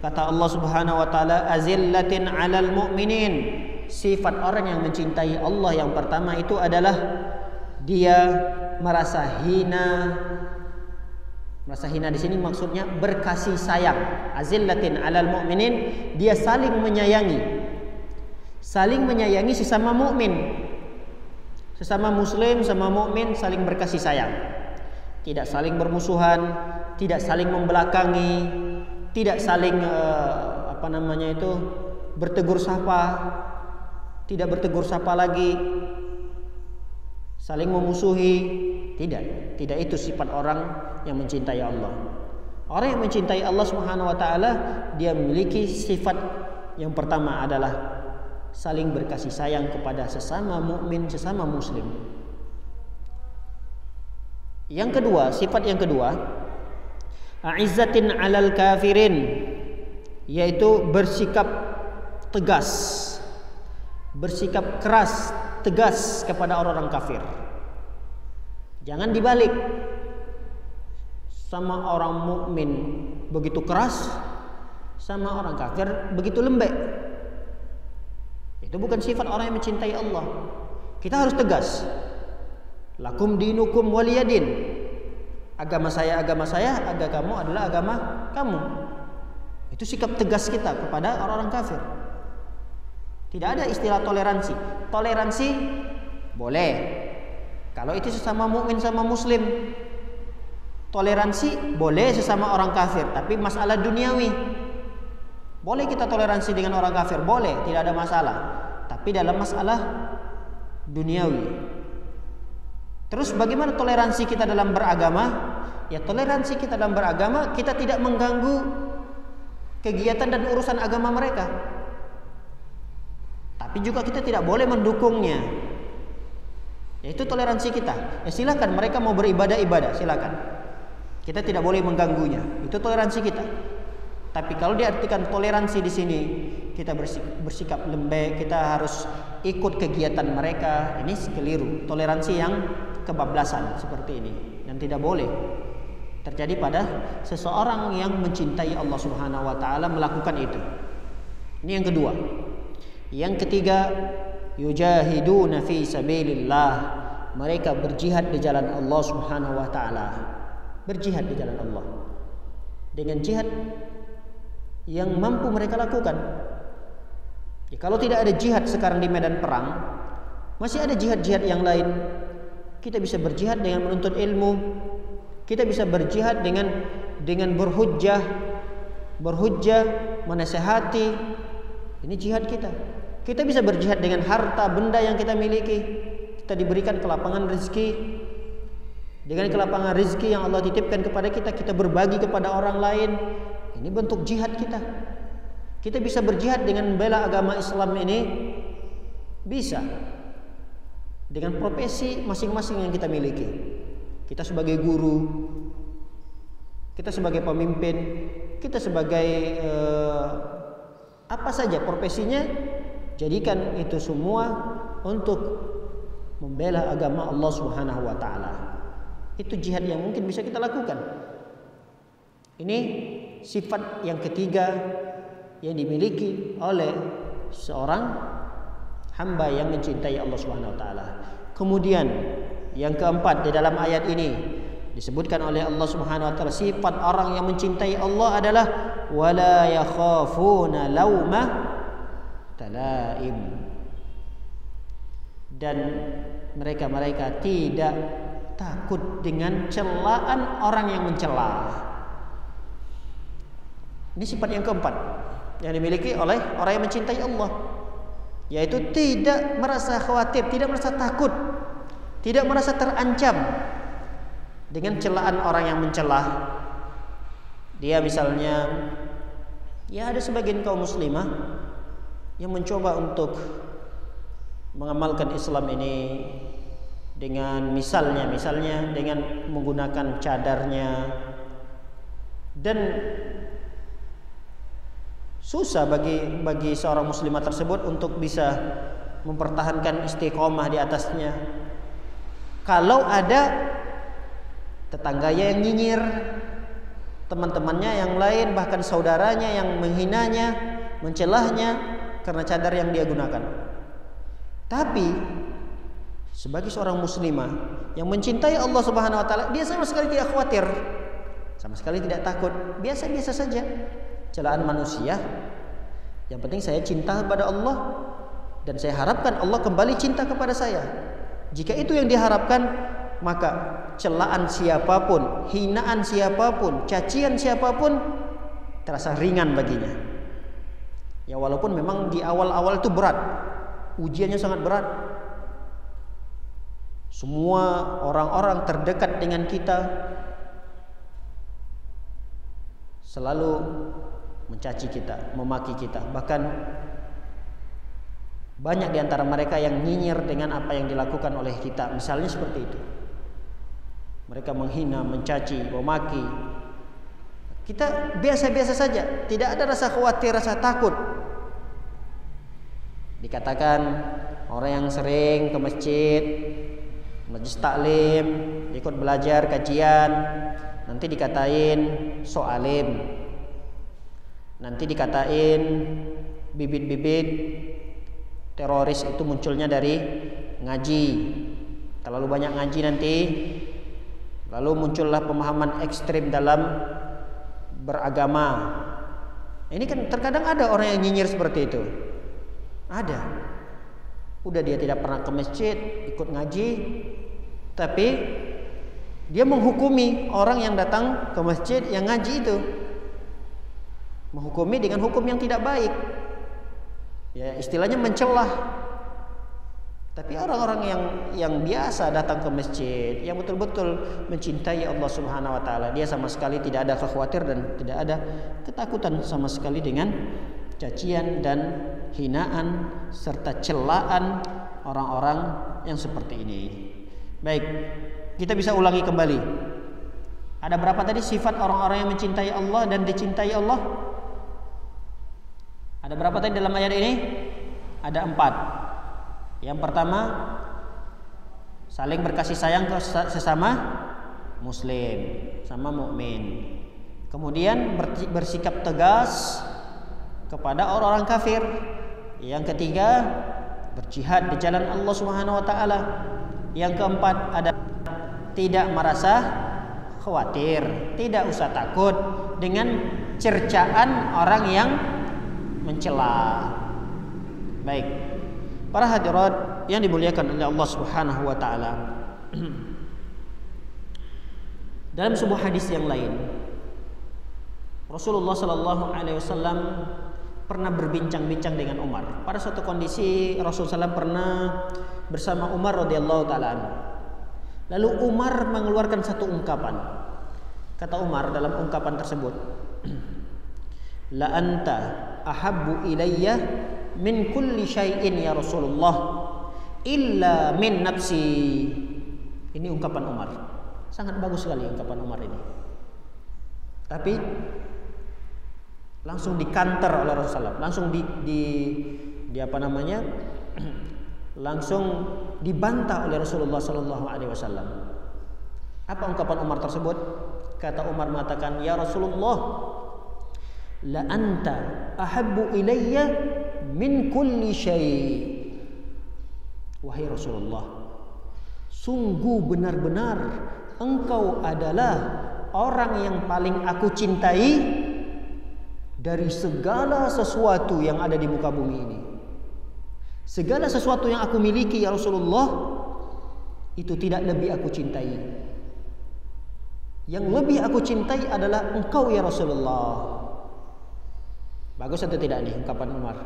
Kata Allah Subhanahu wa taala, azillatin 'alal mu'minin. Sifat orang yang mencintai Allah yang pertama itu adalah dia merasa hina. Merasa hina di sini maksudnya berkasih sayang. Azillatin 'alal mu'minin, dia saling menyayangi. Saling menyayangi sesama mukmin. Sesama muslim sama mukmin saling berkasih sayang. Tidak saling bermusuhan, tidak saling membelakangi, tidak saling bertegur sapa, tidak bertegur sapa lagi, saling memusuhi. Tidak itu sifat orang yang mencintai Allah. Orang yang mencintai Allah Subhanahu wa taala, dia memiliki sifat yang pertama adalah saling berkasih sayang kepada sesama mukmin, sesama muslim. Yang kedua, sifat yang kedua, a'izzatin 'alal kafirin, yaitu bersikap tegas, bersikap keras, tegas kepada orang-orang kafir. Jangan dibalik. Sama orang mukmin begitu keras, sama orang kafir begitu lembek. Itu bukan sifat orang yang mencintai Allah. Kita harus tegas. Lakum dinukum waliyadin. Agama saya, agama kamu adalah agama kamu. Itu sikap tegas kita kepada orang-orang kafir. Tidak ada istilah toleransi. Toleransi boleh kalau itu sesama mukmin sama muslim. Toleransi boleh sesama orang kafir, tapi masalah duniawi. Boleh kita toleransi dengan orang kafir, boleh, tidak ada masalah. Tapi dalam masalah duniawi. Terus bagaimana toleransi kita dalam beragama? Ya, toleransi kita dalam beragama, kita tidak mengganggu kegiatan dan urusan agama mereka. Tapi juga kita tidak boleh mendukungnya. Yaitu toleransi kita. Ya silakan, mereka mau beribadah, silakan. Kita tidak boleh mengganggunya. Itu toleransi kita. Tapi kalau diartikan toleransi di sini, kita bersikap lembek, kita harus ikut kegiatan mereka, ini keliru. Toleransi yang kebablasan seperti ini, dan tidak boleh terjadi pada seseorang yang mencintai Allah Subhanahu wa taala melakukan itu. Ini yang kedua. Yang ketiga, yujahiduna fi sabilillah, mereka berjihad di jalan Allah Subhanahu wa taala. Berjihad di jalan Allah dengan jihad yang mampu mereka lakukan. Ya, kalau tidak ada jihad sekarang di medan perang, masih ada jihad-jihad yang lain. Kita bisa berjihad dengan menuntut ilmu. Kita bisa berjihad dengan berhujjah, menasehati. Ini jihad kita. Kita bisa berjihad dengan harta benda yang kita miliki. Kita diberikan kelapangan rezeki. Dengan kelapangan rezeki yang Allah titipkan kepada kita, kita berbagi kepada orang lain. Ini bentuk jihad kita. Kita bisa berjihad dengan membela agama Islam ini, bisa dengan profesi masing-masing yang kita miliki. Kita sebagai guru, kita sebagai pemimpin, kita sebagai apa saja profesinya, jadikan itu semua untuk membela agama Allah Subhanahu wa taala. Itu jihad yang mungkin bisa kita lakukan. Ini sifat yang ketiga yang dimiliki oleh seorang hamba yang mencintai Allah Subhanahu wa taala. Kemudian yang keempat, di dalam ayat ini disebutkan oleh Allah Subhanahu wa taala sifat orang yang mencintai Allah adalah wala yakhafuna lauma talaim, dan mereka tidak takut dengan celaan orang yang mencela. Ini sifat yang keempat yang dimiliki oleh orang yang mencintai Allah, yaitu tidak merasa khawatir, tidak merasa takut, tidak merasa terancam dengan celaan orang yang mencela. Dia misalnya, ya ada sebagian kaum muslimah yang mencoba untuk mengamalkan Islam ini dengan misalnya dengan menggunakan cadarnya, dan susah bagi seorang muslimah tersebut untuk bisa mempertahankan istiqomah di atasnya. Kalau ada tetangganya yang nyinyir, teman-temannya yang lain, bahkan saudaranya yang menghinanya, mencelahnya karena cadar yang dia gunakan. Tapi sebagai seorang muslimah yang mencintai Allah Subhanahu wa taala, dia sama sekali tidak khawatir, sama sekali tidak takut, biasa-biasa saja. Celaan manusia, yang penting saya cinta kepada Allah dan saya harapkan Allah kembali cinta kepada saya. Jika itu yang diharapkan, maka celaan siapapun, hinaan siapapun, cacian siapapun terasa ringan baginya. Ya, walaupun memang di awal-awal itu berat, ujiannya sangat berat. Semua orang-orang terdekat dengan kita selalu mencaci kita, memaki kita. Bahkan banyak di antara mereka yang nyinyir dengan apa yang dilakukan oleh kita. Misalnya seperti itu. Mereka menghina, mencaci, memaki. Kita biasa-biasa saja, tidak ada rasa khawatir, rasa takut. Dikatakan orang yang sering ke masjid, majlis taklim, ikut belajar kajian, nanti dikatain so alim. Nanti dikatain bibit-bibit teroris itu munculnya dari ngaji. Terlalu banyak ngaji nanti, lalu muncullah pemahaman ekstrim dalam beragama. Ini kan terkadang ada orang yang nyinyir seperti itu. Ada. Udah dia tidak pernah ke masjid, ikut ngaji, tapi dia menghukumi orang yang datang ke masjid yang ngaji itu. Menghukumi dengan hukum yang tidak baik. Ya, istilahnya mencelah. Tapi orang-orang yang biasa datang ke masjid, yang betul-betul mencintai Allah Subhanahu wa taala, dia sama sekali tidak ada kekhawatiran dan tidak ada ketakutan sama sekali dengan cacian dan hinaan serta celaan orang-orang yang seperti ini. Baik, kita bisa ulangi kembali. Ada berapa tadi sifat orang-orang yang mencintai Allah dan dicintai Allah? Ada berapa tadi dalam ayat ini? Ada 4. Yang pertama, saling berkasih sayang ke sesama muslim, sama mukmin. Kemudian bersikap tegas kepada orang-orang kafir. Yang ketiga, berjihad di jalan Allah Subhanahu wa taala. Yang keempat adalah tidak merasa khawatir, tidak usah takut dengan cercaan orang yang mencela. Baik, para hadirat yang dimuliakan oleh Allah Subhanahu wa taala. Dalam sebuah hadis yang lain, Rasulullah sallallahu alaihi wasallam pernah berbincang-bincang dengan Umar. Pada suatu kondisi Rasulullah SAW pernah bersama Umar radhiyallahu taala anhu. Lalu Umar mengeluarkan satu ungkapan. Kata Umar dalam ungkapan tersebut, la anta ahabbu ilayya min kulli syai'in ya Rasulullah illa min nafsi. Ini ungkapan Umar. Sangat bagus sekali ungkapan Umar ini. Tapi langsung dikanter oleh Rasulullah, langsung di apa namanya? Langsung dibantah oleh Rasulullah sallallahu alaihi wasallam. Apa ungkapan Umar tersebut? Kata Umar mengatakan, "Ya Rasulullah, la anta ahabbu ilayya min kulli syai'." Wahai Rasulullah, sungguh benar-benar engkau adalah orang yang paling aku cintai dari segala sesuatu yang ada di muka bumi ini. Segala sesuatu yang aku miliki ya Rasulullah, itu tidak lebih aku cintai. Yang lebih aku cintai adalah engkau ya Rasulullah. Bagus atau tidak nih ungkapan Umar?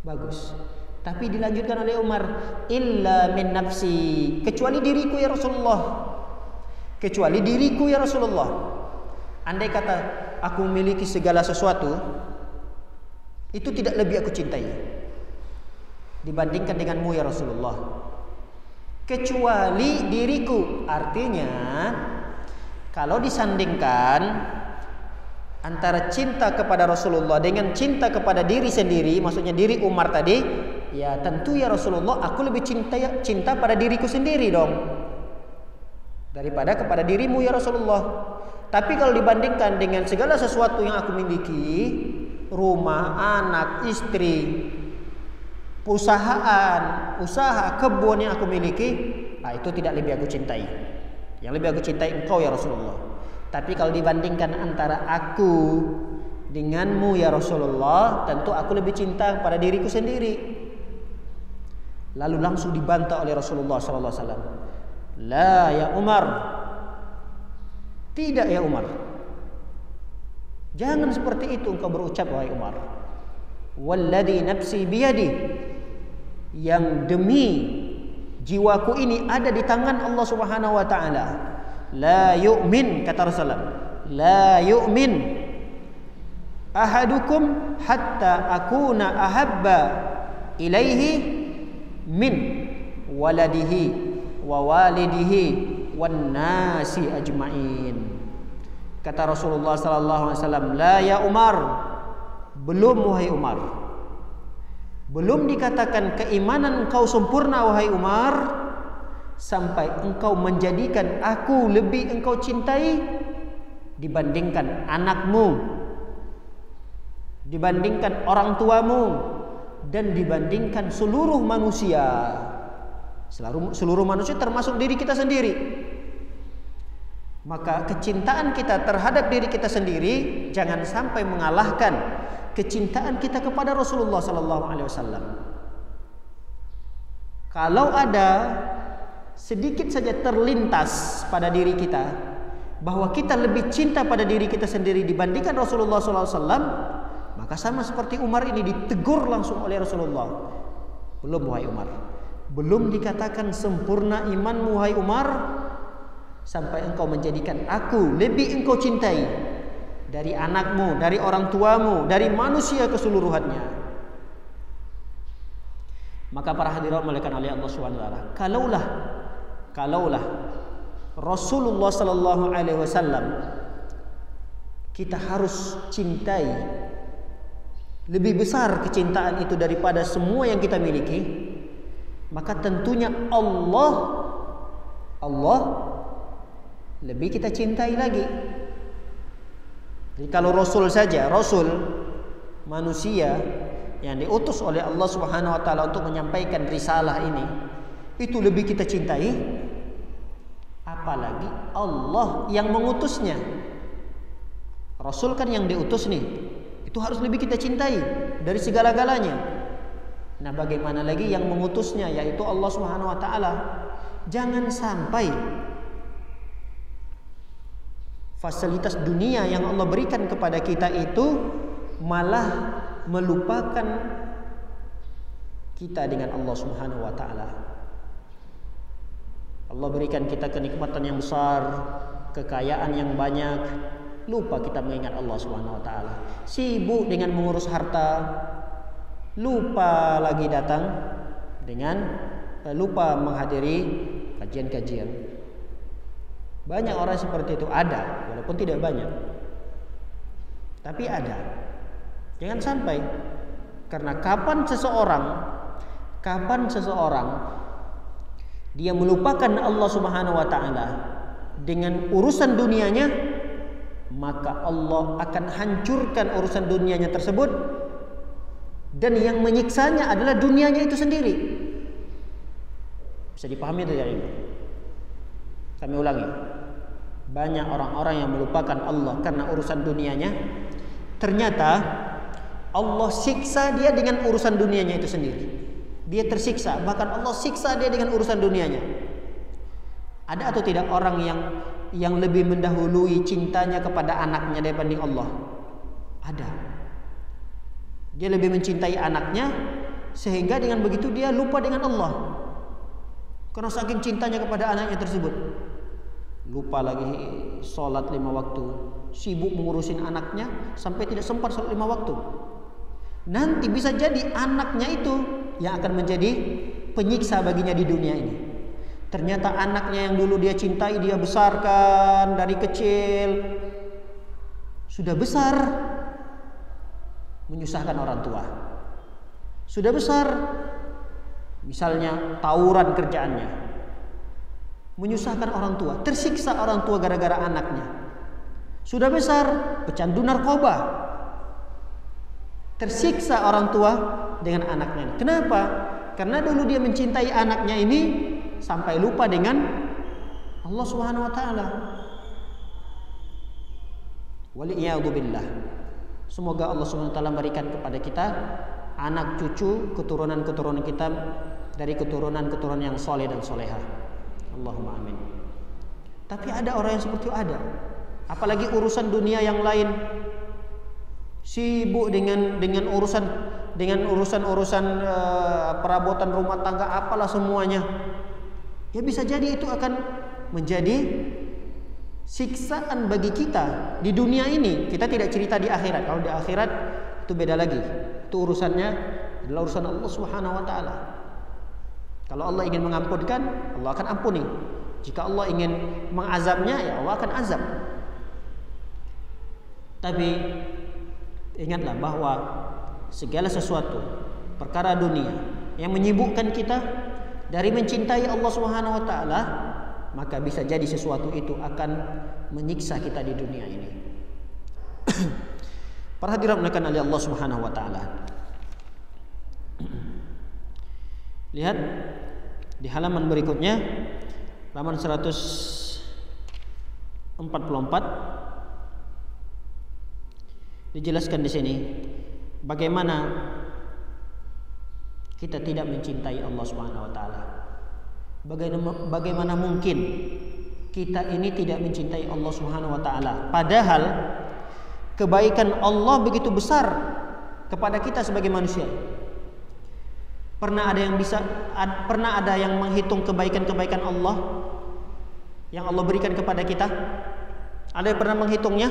Bagus. Tapi dilanjutkan oleh Umar, illa min nafsi, kecuali diriku ya Rasulullah. Kecuali diriku ya Rasulullah. Andai kata aku memiliki segala sesuatu, itu tidak lebih aku cintai dibandingkan denganmu ya Rasulullah. Kecuali diriku. Artinya kalau disandingkan antara cinta kepada Rasulullah dengan cinta kepada diri sendiri, maksudnya diri Umar tadi, ya tentu ya Rasulullah aku lebih cinta pada diriku sendiri dong daripada kepada dirimu ya Rasulullah. Tapi kalau dibandingkan dengan segala sesuatu yang aku miliki, rumah, anak, istri, perusahaan, usaha, kebun yang aku miliki, itu tidak lebih aku cintai. Yang lebih aku cintai engkau ya Rasulullah. Tapi kalau dibandingkan antara aku denganmu ya Rasulullah, tentu aku lebih cinta pada diriku sendiri. Lalu langsung dibantah oleh Rasulullah sallallahu alaihi wasallam. La ya Umar. Tidak ya Umar. Jangan seperti itu engkau berucap wahai Umar. Walladzi nafsi biyadi. Yang demi jiwaku ini ada di tangan Allah Subhanahu wa taala. La yu'min, kata Rasulullah, la yu'min ahadukum hatta akuna ahabba ilaihi min waladihi wa walidihi wan nasi ajmain. Kata Rasulullah sallallahu alaihi wasallam, la ya Umar, belum wahai Umar, belum dikatakan keimanan engkau sempurna wahai Umar sampai engkau menjadikan aku lebih engkau cintai dibandingkan anakmu, dibandingkan orang tuamu, dan dibandingkan seluruh manusia. Seluruh manusia termasuk diri kita sendiri. Maka kecintaan kita terhadap diri kita sendiri jangan sampai mengalahkan kecintaan kita kepada Rasulullah sallallahu alaihi wasallam. Kalau ada sedikit saja terlintas pada diri kita bahwa kita lebih cinta pada diri kita sendiri dibandingkan Rasulullah sallallahu alaihi wasallam, maka sama seperti Umar ini ditegur langsung oleh Rasulullah. Belum wahai Umar, belum dikatakan sempurna imanmu wahai Umar sampai engkau menjadikan aku lebih engkau cintai dari anakmu, dari orang tuamu, dari manusia keseluruhannya. Maka para hadirat muliakan oleh Allah Subhanahu wa taala, kalaulah Rasulullah sallallahu alaihi wasallam kita harus cintai, lebih besar kecintaan itu daripada semua yang kita miliki, maka tentunya Allah lebih kita cintai lagi. Jadi kalau Rasul saja, Rasul manusia yang diutus oleh Allah Subhanahu wa taala untuk menyampaikan risalah ini itu lebih kita cintai, apalagi Allah yang mengutusnya. Rasul kan yang diutus nih, itu harus lebih kita cintai dari segala-galanya. Nah, bagaimana lagi yang mengutusnya, yaitu Allah Subhanahu wa taala. Jangan sampai fasilitas dunia yang Allah berikan kepada kita itu malah melupakan kita dengan Allah Subhanahu wa taala. Allah berikan kita kenikmatan yang besar, kekayaan yang banyak, lupa kita mengingat Allah Subhanahu wa taala. Sibuk dengan mengurus harta, lupa lagi datang dengan lupa menghadiri kajian-kajian. Banyak orang seperti itu, ada, walaupun tidak banyak, tapi ada. Jangan sampai, karena kapan seseorang dia melupakan Allah Subhanahu wa taala dengan urusan dunianya, maka Allah akan hancurkan urusan dunianya tersebut, dan yang menyiksanya adalah dunianya itu sendiri. Bisa dipahami tidak ini? Kami ulangi. Banyak orang-orang yang melupakan Allah karena urusan dunianya, ternyata Allah siksa dia dengan urusan dunianya itu sendiri. Dia tersiksa, bahkan Allah siksa dia dengan urusan dunianya. Ada atau tidak orang yang lebih mendahului cintanya kepada anaknya dibanding Allah? Ada. Dia lebih mencintai anaknya, sehingga dengan begitu dia lupa dengan Allah. Karena saking cintanya kepada anaknya tersebut, lupa lagi sholat 5 waktu, sibuk mengurusin anaknya sampai tidak sempat sholat 5 waktu. Nanti bisa jadi anaknya itu yang akan menjadi penyiksa baginya di dunia ini. Ternyata anaknya yang dulu dia cintai, dia besarkan dari kecil, sudah besar menyusahkan orang tua. Sudah besar, misalnya tawuran kerjaannya, menyusahkan orang tua, tersiksa orang tua gara-gara anaknya. Sudah besar, pecandu narkoba, tersiksa orang tua dengan anaknya. Kenapa? Karena dulu dia mencintai anaknya ini sampai lupa dengan Allah Subhanahu wa taala. Waliyadu billah. Semoga Allah Subhanahu wa taala berikan kepada kita anak cucu, keturunan-keturunan kita dari keturunan-keturunan yang soleh dan soleha. Allahumma amin. Tapi ada orang yang seperti itu, ada. Apalagi urusan dunia yang lain, sibuk dengan urusan perabotan rumah tangga, apalah semuanya. Ya bisa jadi itu akan menjadi siksaan bagi kita di dunia ini. Kita tidak cerita di akhirat. Kalau di akhirat itu beda lagi. Itu urusannya adalah urusan Allah Subhanahu wa taala. Kalau Allah ingin mengampunkan, Allah akan ampuni. Jika Allah ingin mengazabnya, ya Allah akan azab. Tapi ingatlah bahwa segala sesuatu perkara dunia yang menyibukkan kita dari mencintai Allah Subhanahu wa taala, maka bisa jadi sesuatu itu akan menyiksa kita di dunia ini. Para hadirin oleh Allah Subhanahu wa taala. Lihat di halaman berikutnya, halaman 144, dijelaskan di sini bagaimana kita tidak mencintai Allah Subhanahu wa taala. Bagaimana mungkin kita ini tidak mencintai Allah Subhanahu wa taala, padahal kebaikan Allah begitu besar kepada kita sebagai manusia. Pernah ada yang menghitung kebaikan-kebaikan Allah yang Allah berikan kepada kita? Ada yang pernah menghitungnya?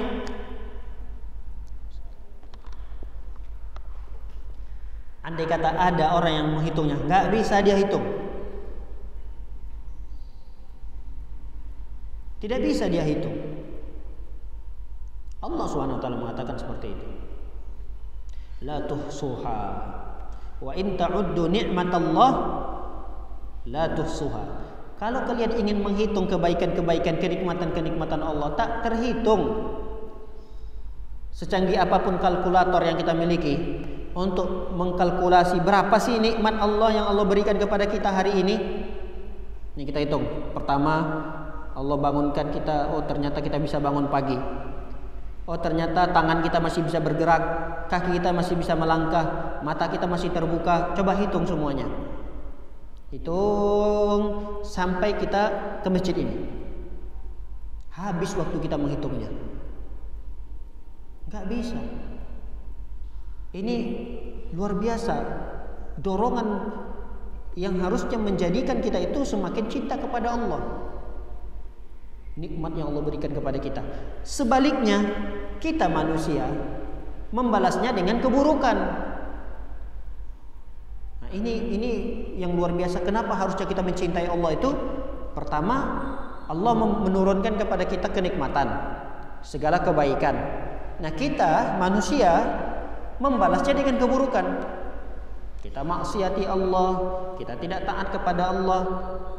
Andai kata ada orang yang menghitungnya, nggak bisa dia hitung. Tidak bisa dia hitung. Allah Subhanahu wa taala mengatakan seperti itu. La tuhsuha wa in ta'uddu ni'matallah la tuhsuha. Kalau kalian ingin menghitung kebaikan-kebaikan, kenikmatan-kenikmatan Allah, tak terhitung. Secanggih apapun kalkulator yang kita miliki, untuk mengkalkulasi berapa sih nikmat Allah yang Allah berikan kepada kita hari ini. Ini kita hitung. Pertama, Allah bangunkan kita, oh ternyata kita bisa bangun pagi. Oh ternyata tangan kita masih bisa bergerak, kaki kita masih bisa melangkah, mata kita masih terbuka. Coba hitung semuanya. Hitung sampai kita ke masjid ini. Habis waktu kita menghitungnya. Enggak bisa. Ini luar biasa. Dorongan yang harusnya menjadikan kita itu semakin cinta kepada Allah. Nikmat yang Allah berikan kepada kita. Sebaliknya, kita manusia membalasnya dengan keburukan. Nah, ini yang luar biasa. Kenapa harusnya kita mencintai Allah itu? Pertama, Allah menurunkan kepada kita kenikmatan, segala kebaikan. Nah, kita manusia membalasnya dengan keburukan. Kita maksiati Allah, kita tidak taat kepada Allah,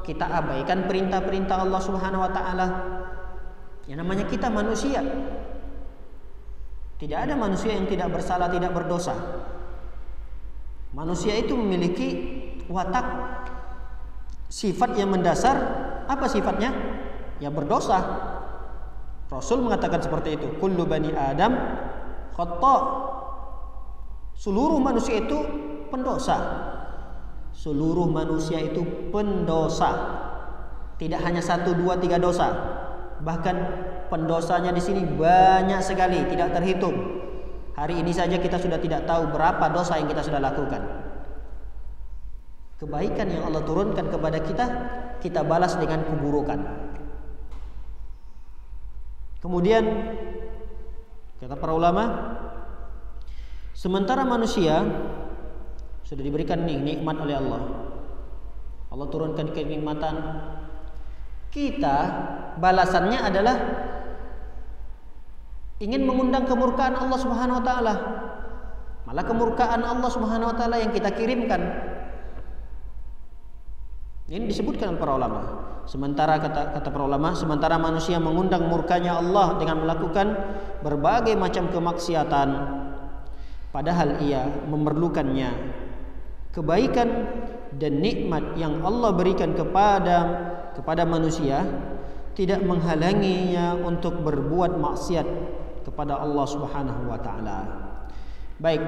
kita abaikan perintah-perintah Allah Subhanahu wa taala. Yang namanya kita manusia. Tidak ada manusia yang tidak bersalah, tidak berdosa. Manusia itu memiliki watak, sifat yang mendasar. Apa sifatnya? Ya berdosa. Rasul mengatakan seperti itu. Kullu bani Adam khata'. Seluruh manusia itu pendosa. Seluruh manusia itu pendosa. Tidak hanya 1, 2, 3 dosa. Bahkan pendosanya di sini banyak sekali, tidak terhitung. Hari ini saja kita sudah tidak tahu berapa dosa yang kita sudah lakukan. Kebaikan yang Allah turunkan kepada kita, kita balas dengan keburukan. Kemudian kata para ulama, sementara manusia sudah diberikan nikmat oleh Allah. Allah turunkan kenikmatan. Kita balasannya adalah ingin mengundang kemurkaan Allah Subhanahu wa taala. Malah kemurkaan Allah Subhanahu wa taala yang kita kirimkan. Ini disebutkan oleh para ulama. Sementara kata para ulama, sementara manusia mengundang murkanya Allah dengan melakukan berbagai macam kemaksiatan, padahal ia memerlukannya. Kebaikan dan nikmat yang Allah berikan kepada manusia tidak menghalanginya untuk berbuat maksiat kepada Allah Subhanahu wa taala. Baik,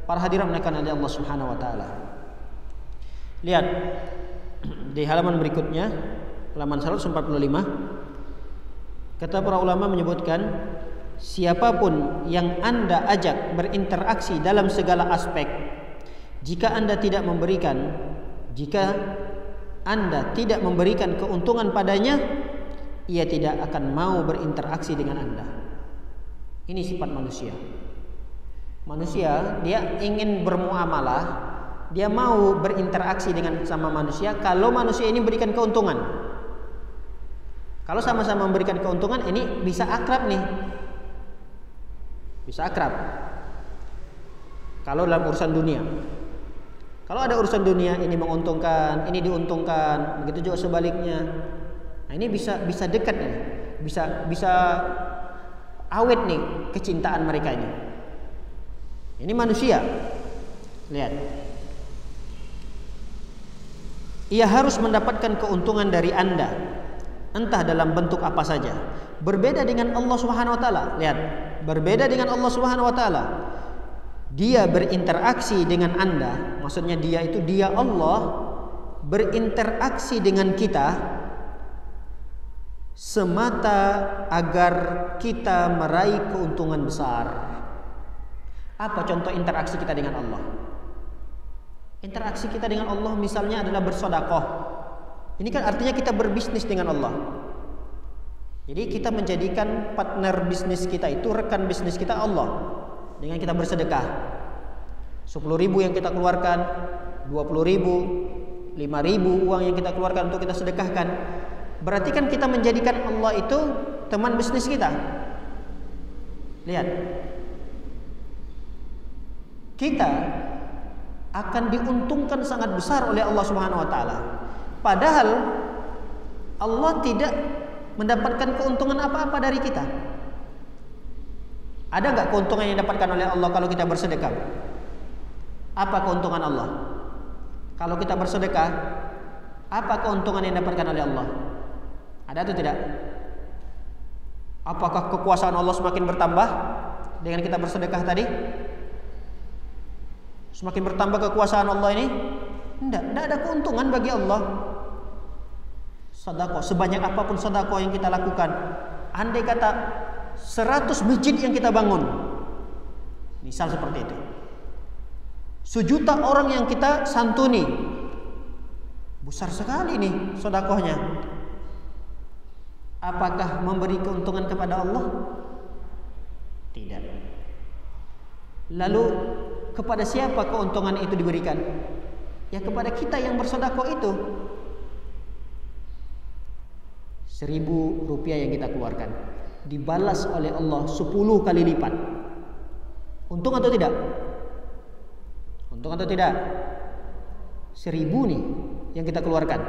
para hadirin menekan oleh Allah Subhanahu wa taala. Lihat di halaman berikutnya, halaman 145. Kata para ulama menyebutkan, siapapun yang Anda ajak berinteraksi dalam segala aspek, jika Anda tidak memberikan keuntungan padanya, ia tidak akan mau berinteraksi dengan Anda. Ini sifat manusia. Manusia dia ingin bermuamalah, dia mau berinteraksi dengan sama manusia kalau manusia ini berikan keuntungan. Kalau sama-sama memberikan keuntungan, ini bisa akrab nih. Bisa akrab. Kalau dalam urusan dunia. Kalau ada urusan dunia, ini menguntungkan, ini diuntungkan, begitu juga sebaliknya. Nah, ini bisa dekat nih, bisa awet nih kecintaan mereka ini. Ini manusia. Lihat. Ia harus mendapatkan keuntungan dari Anda, entah dalam bentuk apa saja. Berbeda dengan Allah Subhanahu wa taala. Lihat, berbeda dengan Allah Subhanahu wa taala. Dia berinteraksi dengan Anda, maksudnya dia Allah berinteraksi dengan kita semata agar kita meraih keuntungan besar. Apa contoh interaksi kita dengan Allah? Interaksi kita dengan Allah misalnya adalah bersedekah. Ini kan artinya kita berbisnis dengan Allah. Jadi kita menjadikan partner bisnis kita itu, rekan bisnis kita Allah. Dengan kita bersedekah 10.000 yang kita keluarkan, 20.000, 5.000 uang yang kita keluarkan untuk kita sedekahkan, berarti kan kita menjadikan Allah itu teman bisnis kita. Lihat, kita akan diuntungkan sangat besar oleh Allah Subhanahu wa taala. Padahal Allah tidak mendapatkan keuntungan apa-apa dari kita. Ada nggak keuntungan yang didapatkan oleh Allah kalau kita bersedekah? Apa keuntungan Allah? Kalau kita bersedekah, apa keuntungan yang didapatkan oleh Allah? Ada atau tidak? Apakah kekuasaan Allah semakin bertambah dengan kita bersedekah tadi? Semakin bertambah kekuasaan Allah ini? Tidak ada keuntungan bagi Allah. Sedekah, sebanyak apapun sedekah yang kita lakukan, andai kata 100 masjid yang kita bangun, misal seperti itu, 1.000.000 orang yang kita santuni, besar sekali nih sedekahnya. Apakah memberi keuntungan kepada Allah? Tidak. Lalu kepada siapa keuntungan itu diberikan? Ya kepada kita yang bersedekah itu. 1.000 rupiah yang kita keluarkan dibalas oleh Allah 10 kali lipat. Untung atau tidak? Untung atau tidak? 1.000 nih yang kita keluarkan,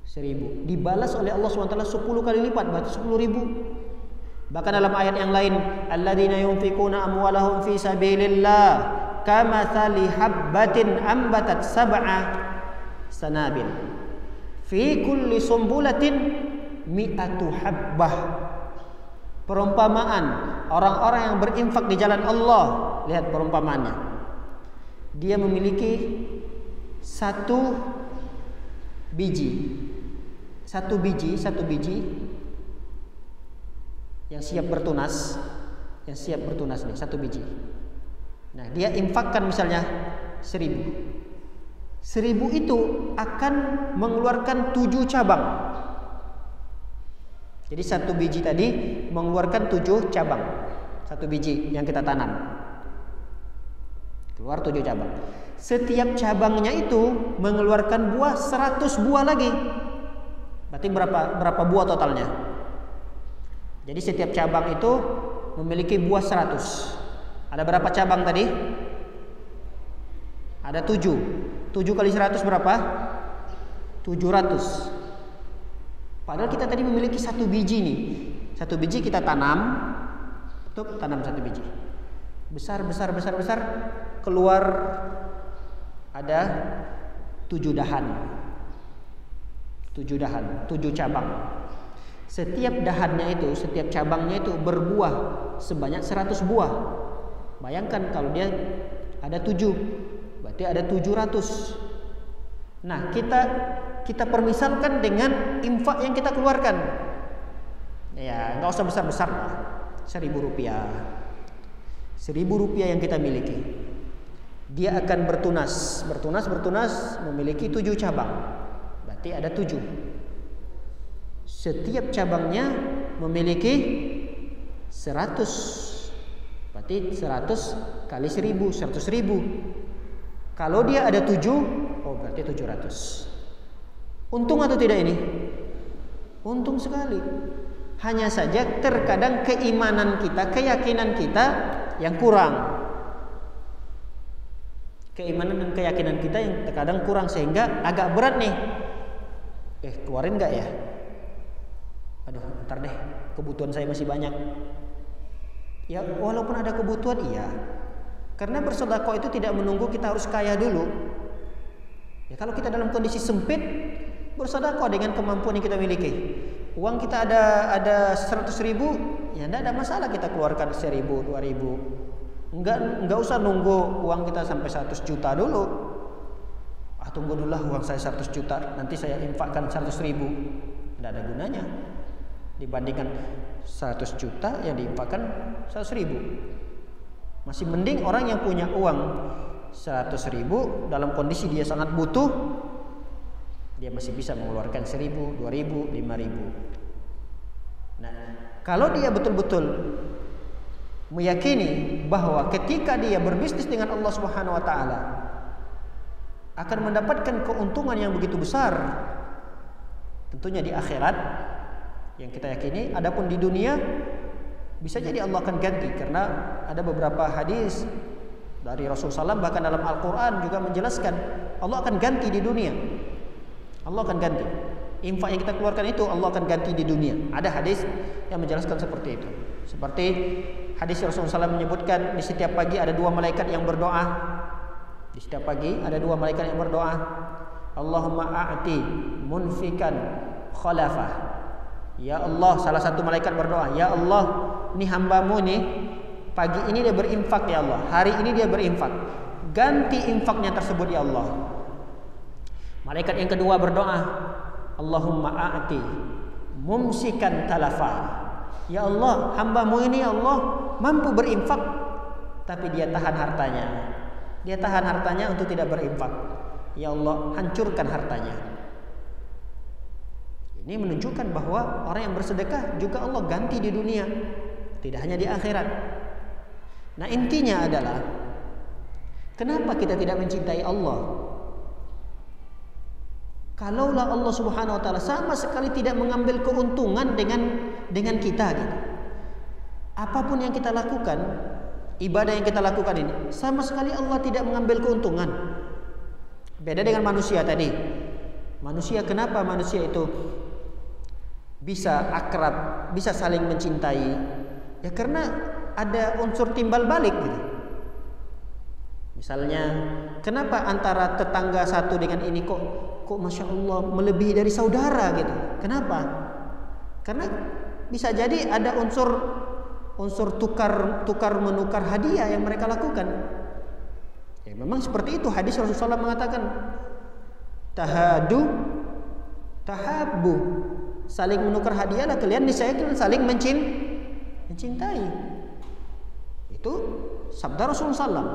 1.000 dibalas oleh Allah SWT 10 kali lipat, berarti 10.000. Bahkan dalam ayat yang lain, alladzina yunfikuna amwalahum fi sabilillah kamathali habbatin ambatat sab'a sanabil fi kulli sumbulatin mi'atu habbah. Perumpamaan orang-orang yang berinfak di jalan Allah, lihat perumpamaannya. Dia memiliki satu biji yang siap bertunas, nih, satu biji. Nah, dia infakkan misalnya 1.000. 1.000 itu akan mengeluarkan 7 cabang. Jadi satu biji tadi mengeluarkan 7 cabang. Satu biji yang kita tanam keluar 7 cabang. Setiap cabangnya itu mengeluarkan buah 100 buah lagi. Berarti berapa buah totalnya? Jadi setiap cabang itu memiliki buah 100. Ada berapa cabang tadi? Ada 7. 7 kali 100 berapa? 700. Padahal kita tadi memiliki satu biji nih. Satu biji kita tanam. Tanam satu biji. Besar. Keluar ada 7 dahan. 7 cabang. Setiap dahannya itu, setiap cabangnya itu berbuah sebanyak 100 buah. Bayangkan kalau dia ada 7, berarti ada 700. Nah, kita permisalkan dengan infak yang kita keluarkan. Ya, nggak usah besar-besar lah. 1.000 rupiah. 1.000 rupiah yang kita miliki. Dia akan bertunas, memiliki 7 cabang. Berarti ada 7. Setiap cabangnya memiliki 100. Berarti 100 kali 1.000, 100.000. Kalau dia ada 7, berarti 700. Untung atau tidak ini? Untung sekali. Hanya saja terkadang keimanan kita, keyakinan kita yang kurang. Keimanan dan keyakinan kita yang terkadang kurang sehingga agak berat nih. Keluarin gak ya? Aduh, ntar deh, kebutuhan saya masih banyak. Ya, walaupun ada kebutuhan, iya. Karena bersedekah itu tidak menunggu kita harus kaya dulu. Ya, kalau kita dalam kondisi sempit, bersedekah dengan kemampuan yang kita miliki. Uang kita ada 100.000, ya tidak ada masalah kita keluarkan 1.000, 2.000. Enggak usah nunggu uang kita sampai 100 juta dulu. Tunggu dulu lah uang saya 100 juta, nanti saya infakkan 100.000. Tidak ada gunanya. Dibandingkan 100 juta yang diinfakkan 100.000. Masih mending orang yang punya uang 100.000 dalam kondisi dia sangat butuh, dia masih bisa mengeluarkan 1.000, 2.000, 5.000. Nah, kalau dia betul-betul meyakini bahwa ketika dia berbisnis dengan Allah Subhanahu wa taala akan mendapatkan keuntungan yang begitu besar, tentunya di akhirat yang kita yakini. Adapun di dunia bisa jadi Allah akan ganti, karena ada beberapa hadis dari Rasulullah SAW, bahkan dalam Al-Quran juga menjelaskan Allah akan ganti di dunia. Allah akan ganti infak yang kita keluarkan itu, Allah akan ganti di dunia. Ada hadis yang menjelaskan seperti itu. Seperti hadis Rasulullah SAW menyebutkan di setiap pagi ada 2 malaikat yang berdoa. Di setiap pagi ada 2 malaikat yang berdoa, Allahumma a'ti munfikan khalafah. Ya Allah, salah satu malaikat berdoa, ya Allah, ini hamba-Mu nih pagi ini dia berinfak ya Allah, hari ini dia berinfak, ganti infaknya tersebut ya Allah. Malaikat yang kedua berdoa, Allahumma a'ti mumsikan talafa. Ya Allah, hamba-Mu ini ya Allah mampu berinfak, tapi dia tahan hartanya. Dia tahan hartanya untuk tidak berinfak. Ya Allah, hancurkan hartanya. Ini menunjukkan bahwa orang yang bersedekah juga Allah ganti di dunia, tidak hanya di akhirat. Nah, intinya adalah kenapa kita tidak mencintai Allah? Kalaulah Allah Subhanahu wa taala sama sekali tidak mengambil keuntungan dengan kita gitu. Apapun yang kita lakukan, ibadah yang kita lakukan ini, sama sekali Allah tidak mengambil keuntungan. Beda dengan manusia tadi. Manusia, kenapa manusia itu bisa akrab, bisa saling mencintai? Ya karena ada unsur timbal balik gitu. Misalnya, kenapa antara tetangga satu dengan ini kok Masya Allah melebihi dari saudara gitu? Kenapa? Karena bisa jadi ada unsur tukar menukar hadiah yang mereka lakukan. Ya memang seperti itu, hadis Rasulullah mengatakan tahadu tahabbu, saling menukar hadiahlah kalian niscaya kalian saling mencintai. Itu sabda Rasulullah SAW.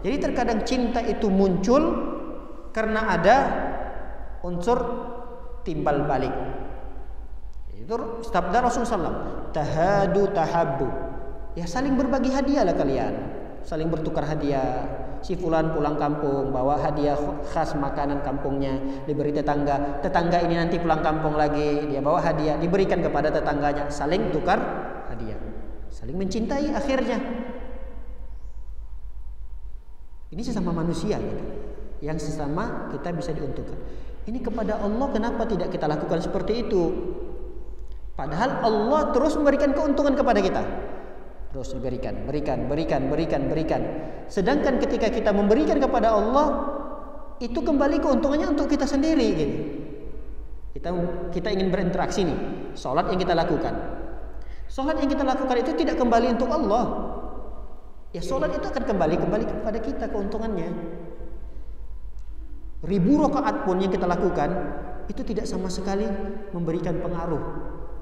Jadi terkadang cinta itu muncul karena ada unsur timbal balik. Itu sabda Rasulullah SAW. Tahadu tahabbu. Ya saling berbagi hadiah lah kalian, saling bertukar hadiah. Si fulan pulang kampung bawa hadiah khas makanan kampungnya, diberi tetangga. Tetangga ini nanti pulang kampung lagi, dia bawa hadiah, diberikan kepada tetangganya. Saling tukar hadiah, saling mencintai akhirnya. Ini sesama manusia gitu. Yang sesama kita bisa diuntungkan. Ini kepada Allah kenapa tidak kita lakukan seperti itu? Padahal Allah terus memberikan keuntungan kepada kita. Terus berikan. Sedangkan ketika kita memberikan kepada Allah, itu kembali keuntungannya untuk kita sendiri gitu. Kita ingin berinteraksi nih, sholat yang kita lakukan. Sholat yang kita lakukan itu tidak kembali untuk Allah. Ya sholat itu akan kembali kepada kita keuntungannya. Ribu rakaat pun yang kita lakukan itu tidak sama sekali memberikan pengaruh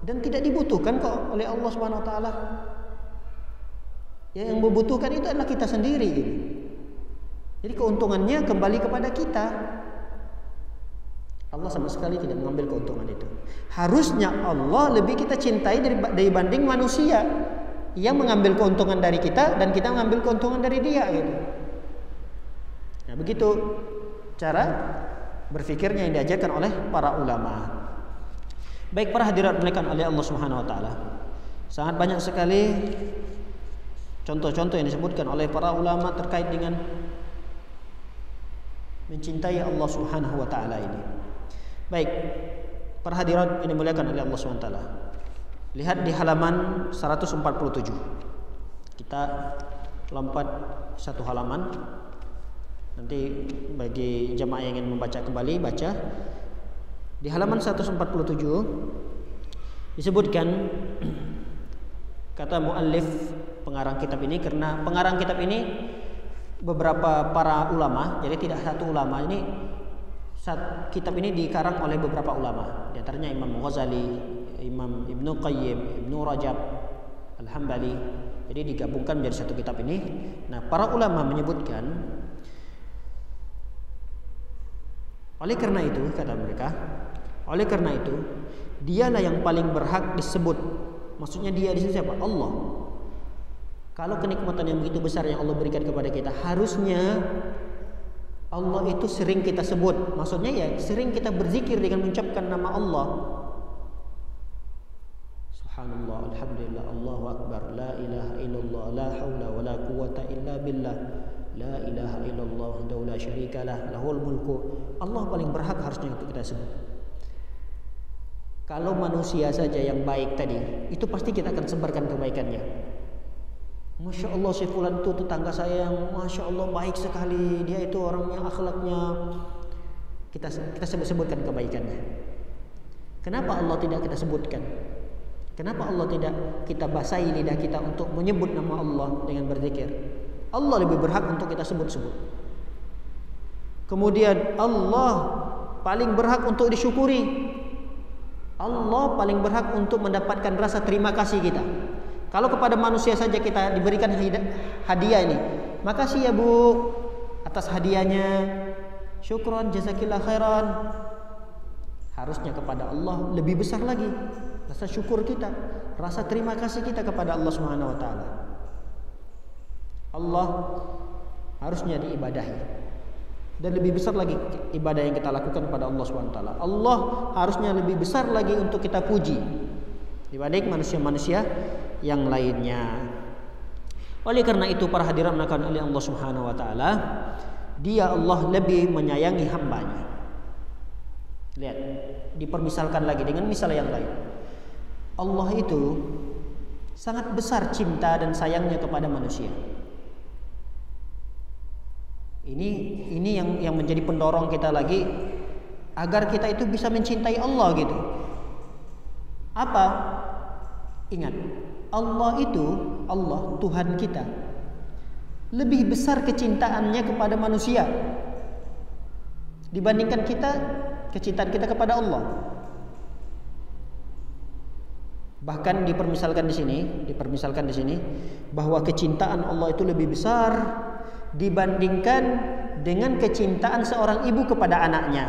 dan tidak dibutuhkan kok oleh Allah Subhanahu wa taala. Yang membutuhkan itu adalah kita sendiri gitu. Jadi keuntungannya kembali kepada kita. Allah sama sekali tidak mengambil keuntungan itu. Harusnya Allah lebih kita cintai dibanding manusia yang mengambil keuntungan dari kita dan kita mengambil keuntungan dari dia gitu. Nah, begitu cara berfikirnya yang diajarkan oleh para ulama. Baik para hadirat dimuliakan oleh Allah Subhanahu wa taala. Sangat banyak sekali contoh-contoh yang disebutkan oleh para ulama terkait dengan mencintai Allah Subhanahu wa taala ini. Baik, para hadirat yang dimuliakan oleh Allah Subhanahu wa taala. Lihat di halaman 147. Kita lompat satu halaman. Nanti bagi jemaah yang ingin membaca kembali, baca. Di halaman 147 disebutkan kata muallif pengarang kitab ini, karena pengarang kitab ini beberapa para ulama, jadi tidak satu ulama. Ini kitab ini dikarang oleh beberapa ulama, di antaranya Imam Ghazali, Imam Ibnu Qayyim, Ibnu Rajab Al-Hambali. Jadi digabungkan menjadi satu kitab ini. Nah, para ulama menyebutkan, oleh karena itu, kata mereka, oleh karena itu dialah yang paling berhak disebut. Maksudnya dia di sini siapa? Allah. Kalau kenikmatan yang begitu besar yang Allah berikan kepada kita, harusnya Allah itu sering kita sebut. Maksudnya ya sering kita berzikir dengan mengucapkan nama Allah. Subhanallah, alhamdulillah, Allahu akbar, la ilaha illallah, la haula wala quwata illa billah, la ilaha illallah wahdahu la syarikalah, lahul mulku. Allah paling berhak harusnya untuk kita sebut. Kalau manusia saja yang baik tadi, itu pasti kita akan sebarkan kebaikannya. Masya Allah si fulan itu tetangga saya yang Masya Allah baik sekali, dia itu orang yang akhlaknya, kita sebutkan kebaikannya. Kenapa Allah tidak kita sebutkan? Kenapa Allah tidak kita basahi lidah kita untuk menyebut nama Allah dengan berzikir? Allah lebih berhak untuk kita sebut-sebut. Kemudian Allah paling berhak untuk disyukuri. Allah paling berhak untuk mendapatkan rasa terima kasih kita. Kalau kepada manusia saja kita diberikan hadiah ini, makasih ya Bu atas hadiahnya, syukron jazakillah khairan. Harusnya kepada Allah lebih besar lagi rasa syukur kita, rasa terima kasih kita kepada Allah Subhanahu wa taala. Allah harusnya diibadahi, dan lebih besar lagi ibadah yang kita lakukan kepada Allah Subhanahu wa taala. Allah harusnya lebih besar lagi untuk kita puji dibanding manusia-manusia yang lainnya. Oleh karena itu para hadirin melakukan oleh Allah Subhanahu wa taala, Dia Allah lebih menyayangi hambanya. Lihat, dipermisalkan lagi dengan misal yang lain. Allah itu sangat besar cinta dan sayangnya kepada manusia. Ini yang menjadi pendorong kita lagi agar kita itu bisa mencintai Allah gitu. Apa? Ingat, Allah itu, Allah Tuhan kita, lebih besar kecintaannya kepada manusia dibandingkan kecintaan kita kepada Allah. Bahkan dipermisalkan di sini bahwa kecintaan Allah itu lebih besar dibandingkan dengan kecintaan seorang ibu kepada anaknya.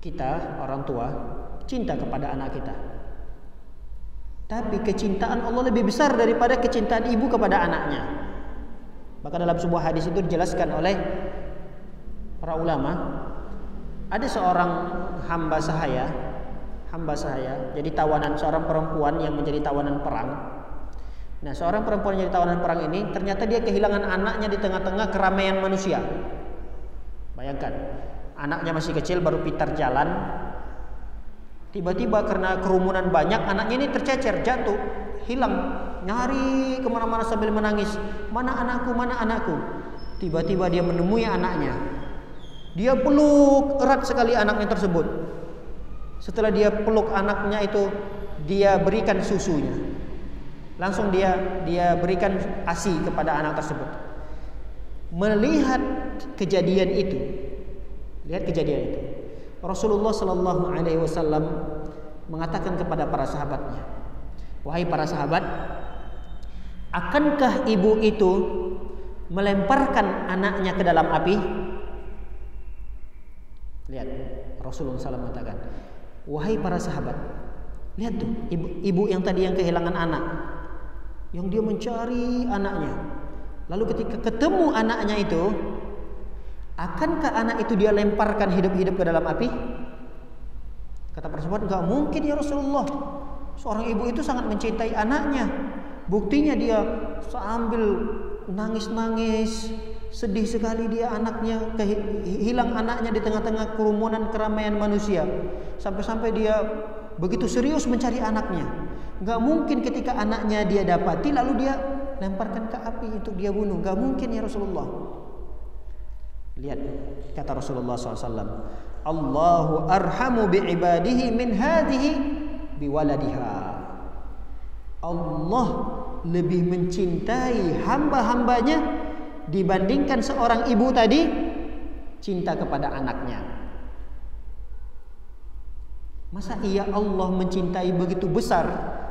Kita orang tua cinta kepada anak kita, tapi kecintaan Allah lebih besar daripada kecintaan ibu kepada anaknya. Maka dalam sebuah hadis itu dijelaskan oleh para ulama, ada seorang hamba sahaya, jadi tawanan, seorang perempuan yang menjadi tawanan perang. Nah, seorang perempuan yang jadi tawanan perang ini ternyata dia kehilangan anaknya di tengah-tengah keramaian manusia. Bayangkan, anaknya masih kecil baru pintar jalan. Tiba-tiba karena kerumunan banyak, anaknya ini tercecer, jatuh, hilang, nyari kemana-mana sambil menangis. Mana anakku, mana anakku? Tiba-tiba dia menemui anaknya. Dia peluk erat sekali anaknya tersebut. Setelah dia peluk anaknya itu, dia berikan susunya. Langsung dia berikan ASI kepada anak tersebut. Melihat kejadian itu, Rasulullah Sallallahu Alaihi Wasallam mengatakan kepada para sahabatnya, wahai para sahabat, akankah ibu itu melemparkan anaknya ke dalam api? Lihat, Rasulullah SAW mengatakan, wahai para sahabat, lihat tuh ibu yang tadi yang kehilangan anak, yang dia mencari anaknya, lalu ketika ketemu anaknya itu, akankah anak itu dia lemparkan hidup-hidup ke dalam api? Kata para sahabat, enggak mungkin ya Rasulullah. Seorang ibu itu sangat mencintai anaknya. Buktinya dia sambil nangis-nangis, sedih sekali dia anaknya, hilang anaknya di tengah-tengah kerumunan keramaian manusia. Sampai-sampai dia begitu serius mencari anaknya. Enggak mungkin ketika anaknya dia dapati lalu dia lemparkan ke api untuk dia bunuh. Enggak mungkin ya Rasulullah. Lihat kata Rasulullah SAW, Allahu arhamu bi'ibadihi min hadhihi biwaladiha. Allah lebih mencintai hamba-hambanya dibandingkan seorang ibu tadi cinta kepada anaknya. Masa iya Allah mencintai begitu besar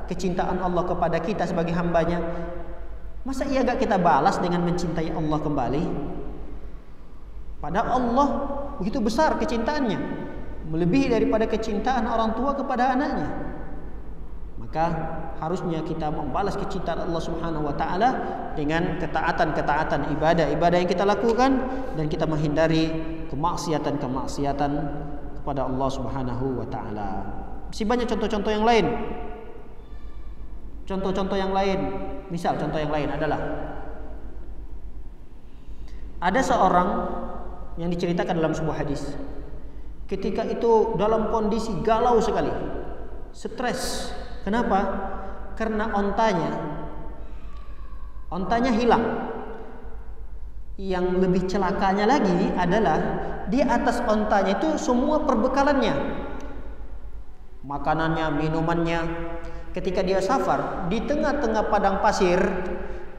kecintaan Allah kepada kita sebagai hambanya? Masa iya gak kita balas dengan mencintai Allah kembali? Padahal Allah begitu besar kecintaannya, melebihi daripada kecintaan orang tua kepada anaknya. Maka harusnya kita membalas kecintaan Allah Subhanahu wa taala dengan ketaatan-ketaatan ibadah yang kita lakukan, dan kita menghindari kemaksiatan kepada Allah Subhanahu wa taala. Masih banyak contoh-contoh yang lain. Misal contoh yang lain adalah ada seorang yang diceritakan dalam sebuah hadis, ketika itu dalam kondisi galau sekali, stres. Kenapa? karena ontanya hilang. Yang lebih celakanya lagi adalah di atas ontanya itu semua perbekalannya, makanannya, minumannya. Ketika dia safar di tengah-tengah padang pasir,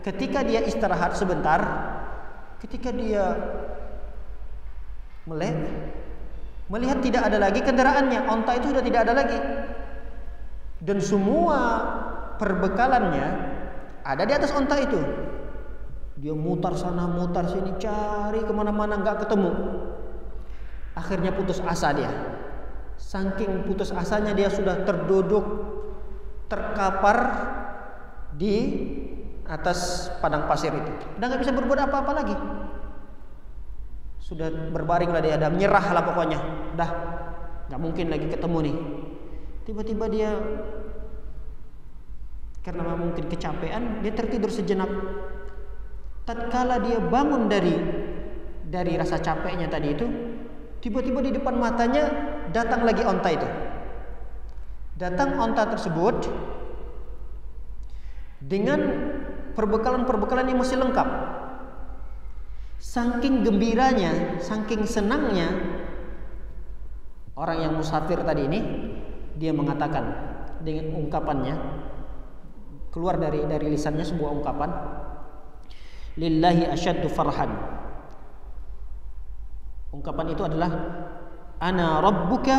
ketika dia istirahat sebentar, ketika dia melihat tidak ada lagi kendaraannya, onta itu sudah tidak ada lagi, dan semua perbekalannya ada di atas onta itu. Dia mutar sana mutar sini, cari kemana-mana nggak ketemu. Akhirnya putus asa dia. Saking putus asanya dia sudah terduduk, terkapar di atas padang pasir itu. Udah nggak bisa berbuat apa-apa lagi. Sudah berbaring lah dia, menyerah lah pokoknya. Dah nggak mungkin lagi ketemu nih. Tiba-tiba dia karena mungkin kecapean, dia tertidur sejenak. Tatkala dia bangun dari rasa capeknya tadi itu, tiba-tiba di depan matanya datang lagi onta itu. Datang onta tersebut dengan perbekalan-perbekalan yang masih lengkap. Saking gembiranya, saking senangnya orang yang musafir tadi ini, dia mengatakan dengan ungkapannya, keluar dari lisannya sebuah ungkapan, lillahi asyaddu farhan. Ungkapan itu adalah ana rabbuka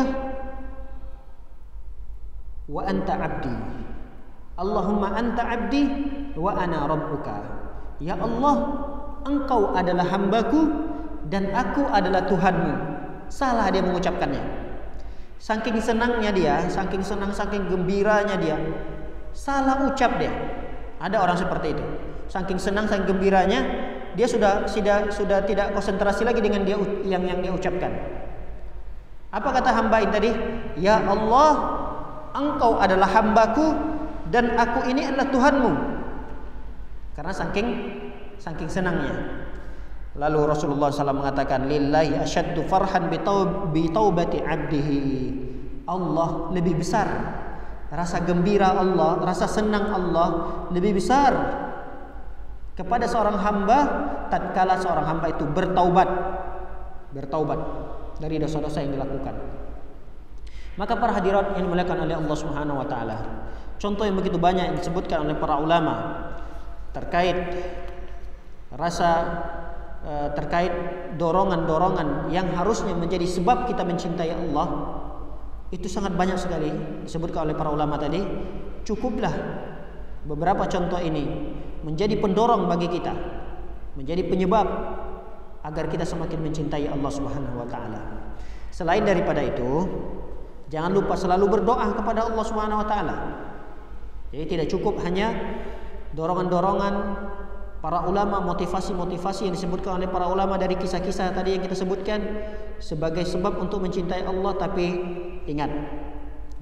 wa anta abdi. Allahumma anta abdi wa ana rabbuka. Ya Allah, engkau adalah hambaku dan aku adalah Tuhanmu. Salah dia mengucapkannya. Saking senangnya dia, saking senang, saking gembiranya dia, salah ucap dia. Ada orang seperti itu. Saking senang, saking gembiranya, dia sudah tidak konsentrasi lagi dengan yang dia ucapkan. Apa kata hamba ini tadi? Ya Allah, engkau adalah hambaku dan aku ini adalah Tuhanmu. Karena saking senangnya. Lalu Rasulullah SAW mengatakan, lillahi asyaddu farhan bi taubati abdihi. Allah lebih besar, rasa gembira Allah, rasa senang Allah lebih besar kepada seorang hamba tatkala seorang hamba itu bertaubat dari dosa-dosa yang dilakukan. Maka para hadirat yang dimuliakan oleh Allah Subhanahu wa taala, contoh yang begitu banyak yang disebutkan oleh para ulama terkait terkait dorongan-dorongan yang harusnya menjadi sebab kita mencintai Allah, itu sangat banyak sekali disebutkan oleh para ulama tadi. Cukuplah beberapa contoh ini menjadi pendorong bagi kita, menjadi penyebab agar kita semakin mencintai Allah Subhanahu wa taala. Selain daripada itu, jangan lupa selalu berdoa kepada Allah Subhanahu wa taala. Jadi tidak cukup hanya dorongan-dorongan para ulama, motivasi-motivasi yang disebutkan oleh para ulama dari kisah-kisah tadi yang kita sebutkan sebagai sebab untuk mencintai Allah, tapi ingat,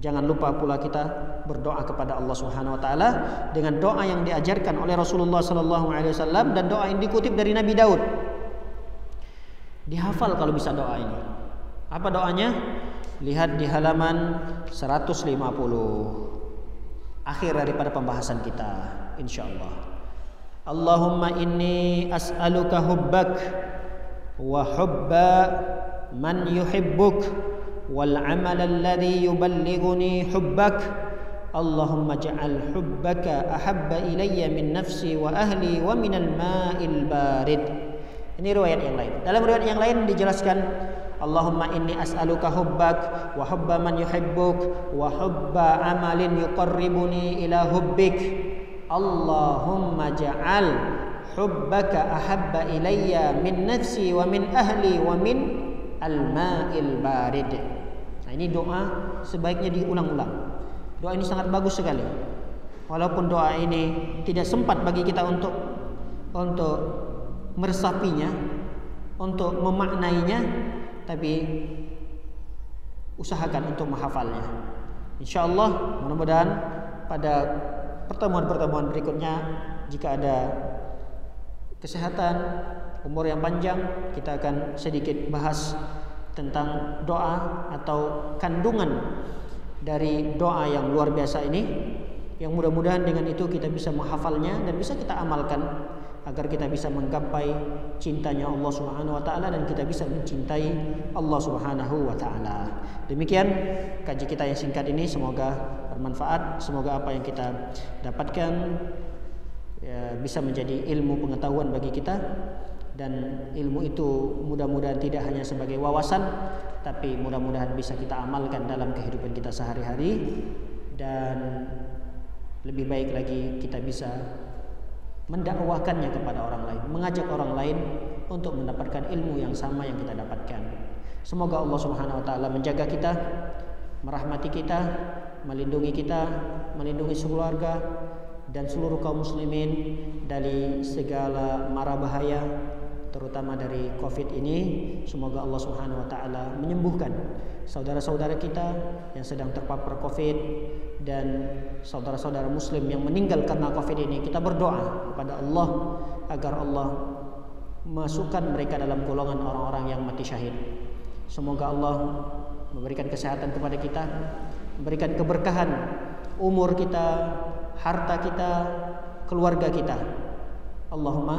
jangan lupa pula kita berdoa kepada Allah Subhanahu wa taala dengan doa yang diajarkan oleh Rasulullah sallallahu alaihi wasallam dan doa yang dikutip dari Nabi Daud. Dihafal kalau bisa doa ini. Apa doanya? Lihat di halaman 150. Akhir daripada pembahasan kita insyaallah. Allahumma inni as'aluka hubbak wa hubba man yuhibbuk wal amal alladhi yuballighuni hubbak. Allahumma ja'al hubbaka ahabba ilayya min nafsi wa ahli wa minal ma'il barid. Ini riwayat yang lain. Dalam riwayat yang lain dijelaskan, Allahumma inni as'aluka hubbak wa hubba man yuhibbuk wa hubba amalin yuqarribuni ila hubbik. Allahumma ja'al hubbaka ahabba ilayya min nafsi wa min ahli wa min al-ma'il barid. Nah, ini doa sebaiknya diulang-ulang. Doa ini sangat bagus sekali. Walaupun doa ini tidak sempat bagi kita untuk meresapinya, untuk memaknainya, tapi usahakan untuk menghafalnya. Insyaallah, mudah-mudahan pada pertemuan-pertemuan berikutnya, jika ada kesehatan, umur yang panjang, kita akan sedikit bahas tentang doa atau kandungan dari doa yang luar biasa ini, yang mudah-mudahan dengan itu kita bisa menghafalnya dan bisa kita amalkan agar kita bisa menggapai cintanya Allah Subhanahu wa taala dan kita bisa mencintai Allah Subhanahu wa taala. Demikian kaji kita yang singkat ini, semoga bermanfaat, semoga apa yang kita dapatkan ya, bisa menjadi ilmu pengetahuan bagi kita, dan ilmu itu mudah-mudahan tidak hanya sebagai wawasan tapi mudah-mudahan bisa kita amalkan dalam kehidupan kita sehari-hari, dan lebih baik lagi kita bisa mendakwakannya kepada orang lain, mengajak orang lain untuk mendapatkan ilmu yang sama yang kita dapatkan. Semoga Allah Subhanahu wa taala menjaga kita, merahmati kita, melindungi kita, melindungi keluarga dan seluruh kaum muslimin dari segala mara bahaya, terutama dari Covid ini. Semoga Allah Subhanahu wa taala menyembuhkan saudara-saudara kita yang sedang terpapar Covid dan saudara-saudara muslim yang meninggal karena Covid ini. Kita berdoa kepada Allah agar Allah masukkan mereka dalam golongan orang-orang yang mati syahid. Semoga Allah memberikan kesehatan kepada kita, memberikan keberkahan umur kita, harta kita, keluarga kita. Allahumma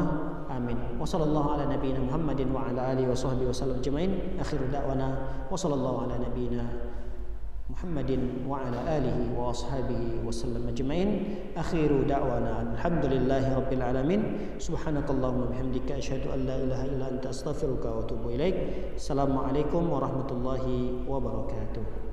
amin. Wa sallallahu ala nabiyyina Muhammadin wa ala alihi wa sahbihi wasallam ajmain. Akhiru da'wana wa sallallahu ala nabiyyina Muhammadin wa ala alihi wa ashabihi wasallam ajmain. Akhiru da'wana alhamdulillahi rabbil alamin. Subhanakallahumma bihamdika asyhadu an la ilaha illa anta astaghfiruka wa atubu ilaik. Assalamualaikum warahmatullahi wabarakatuh.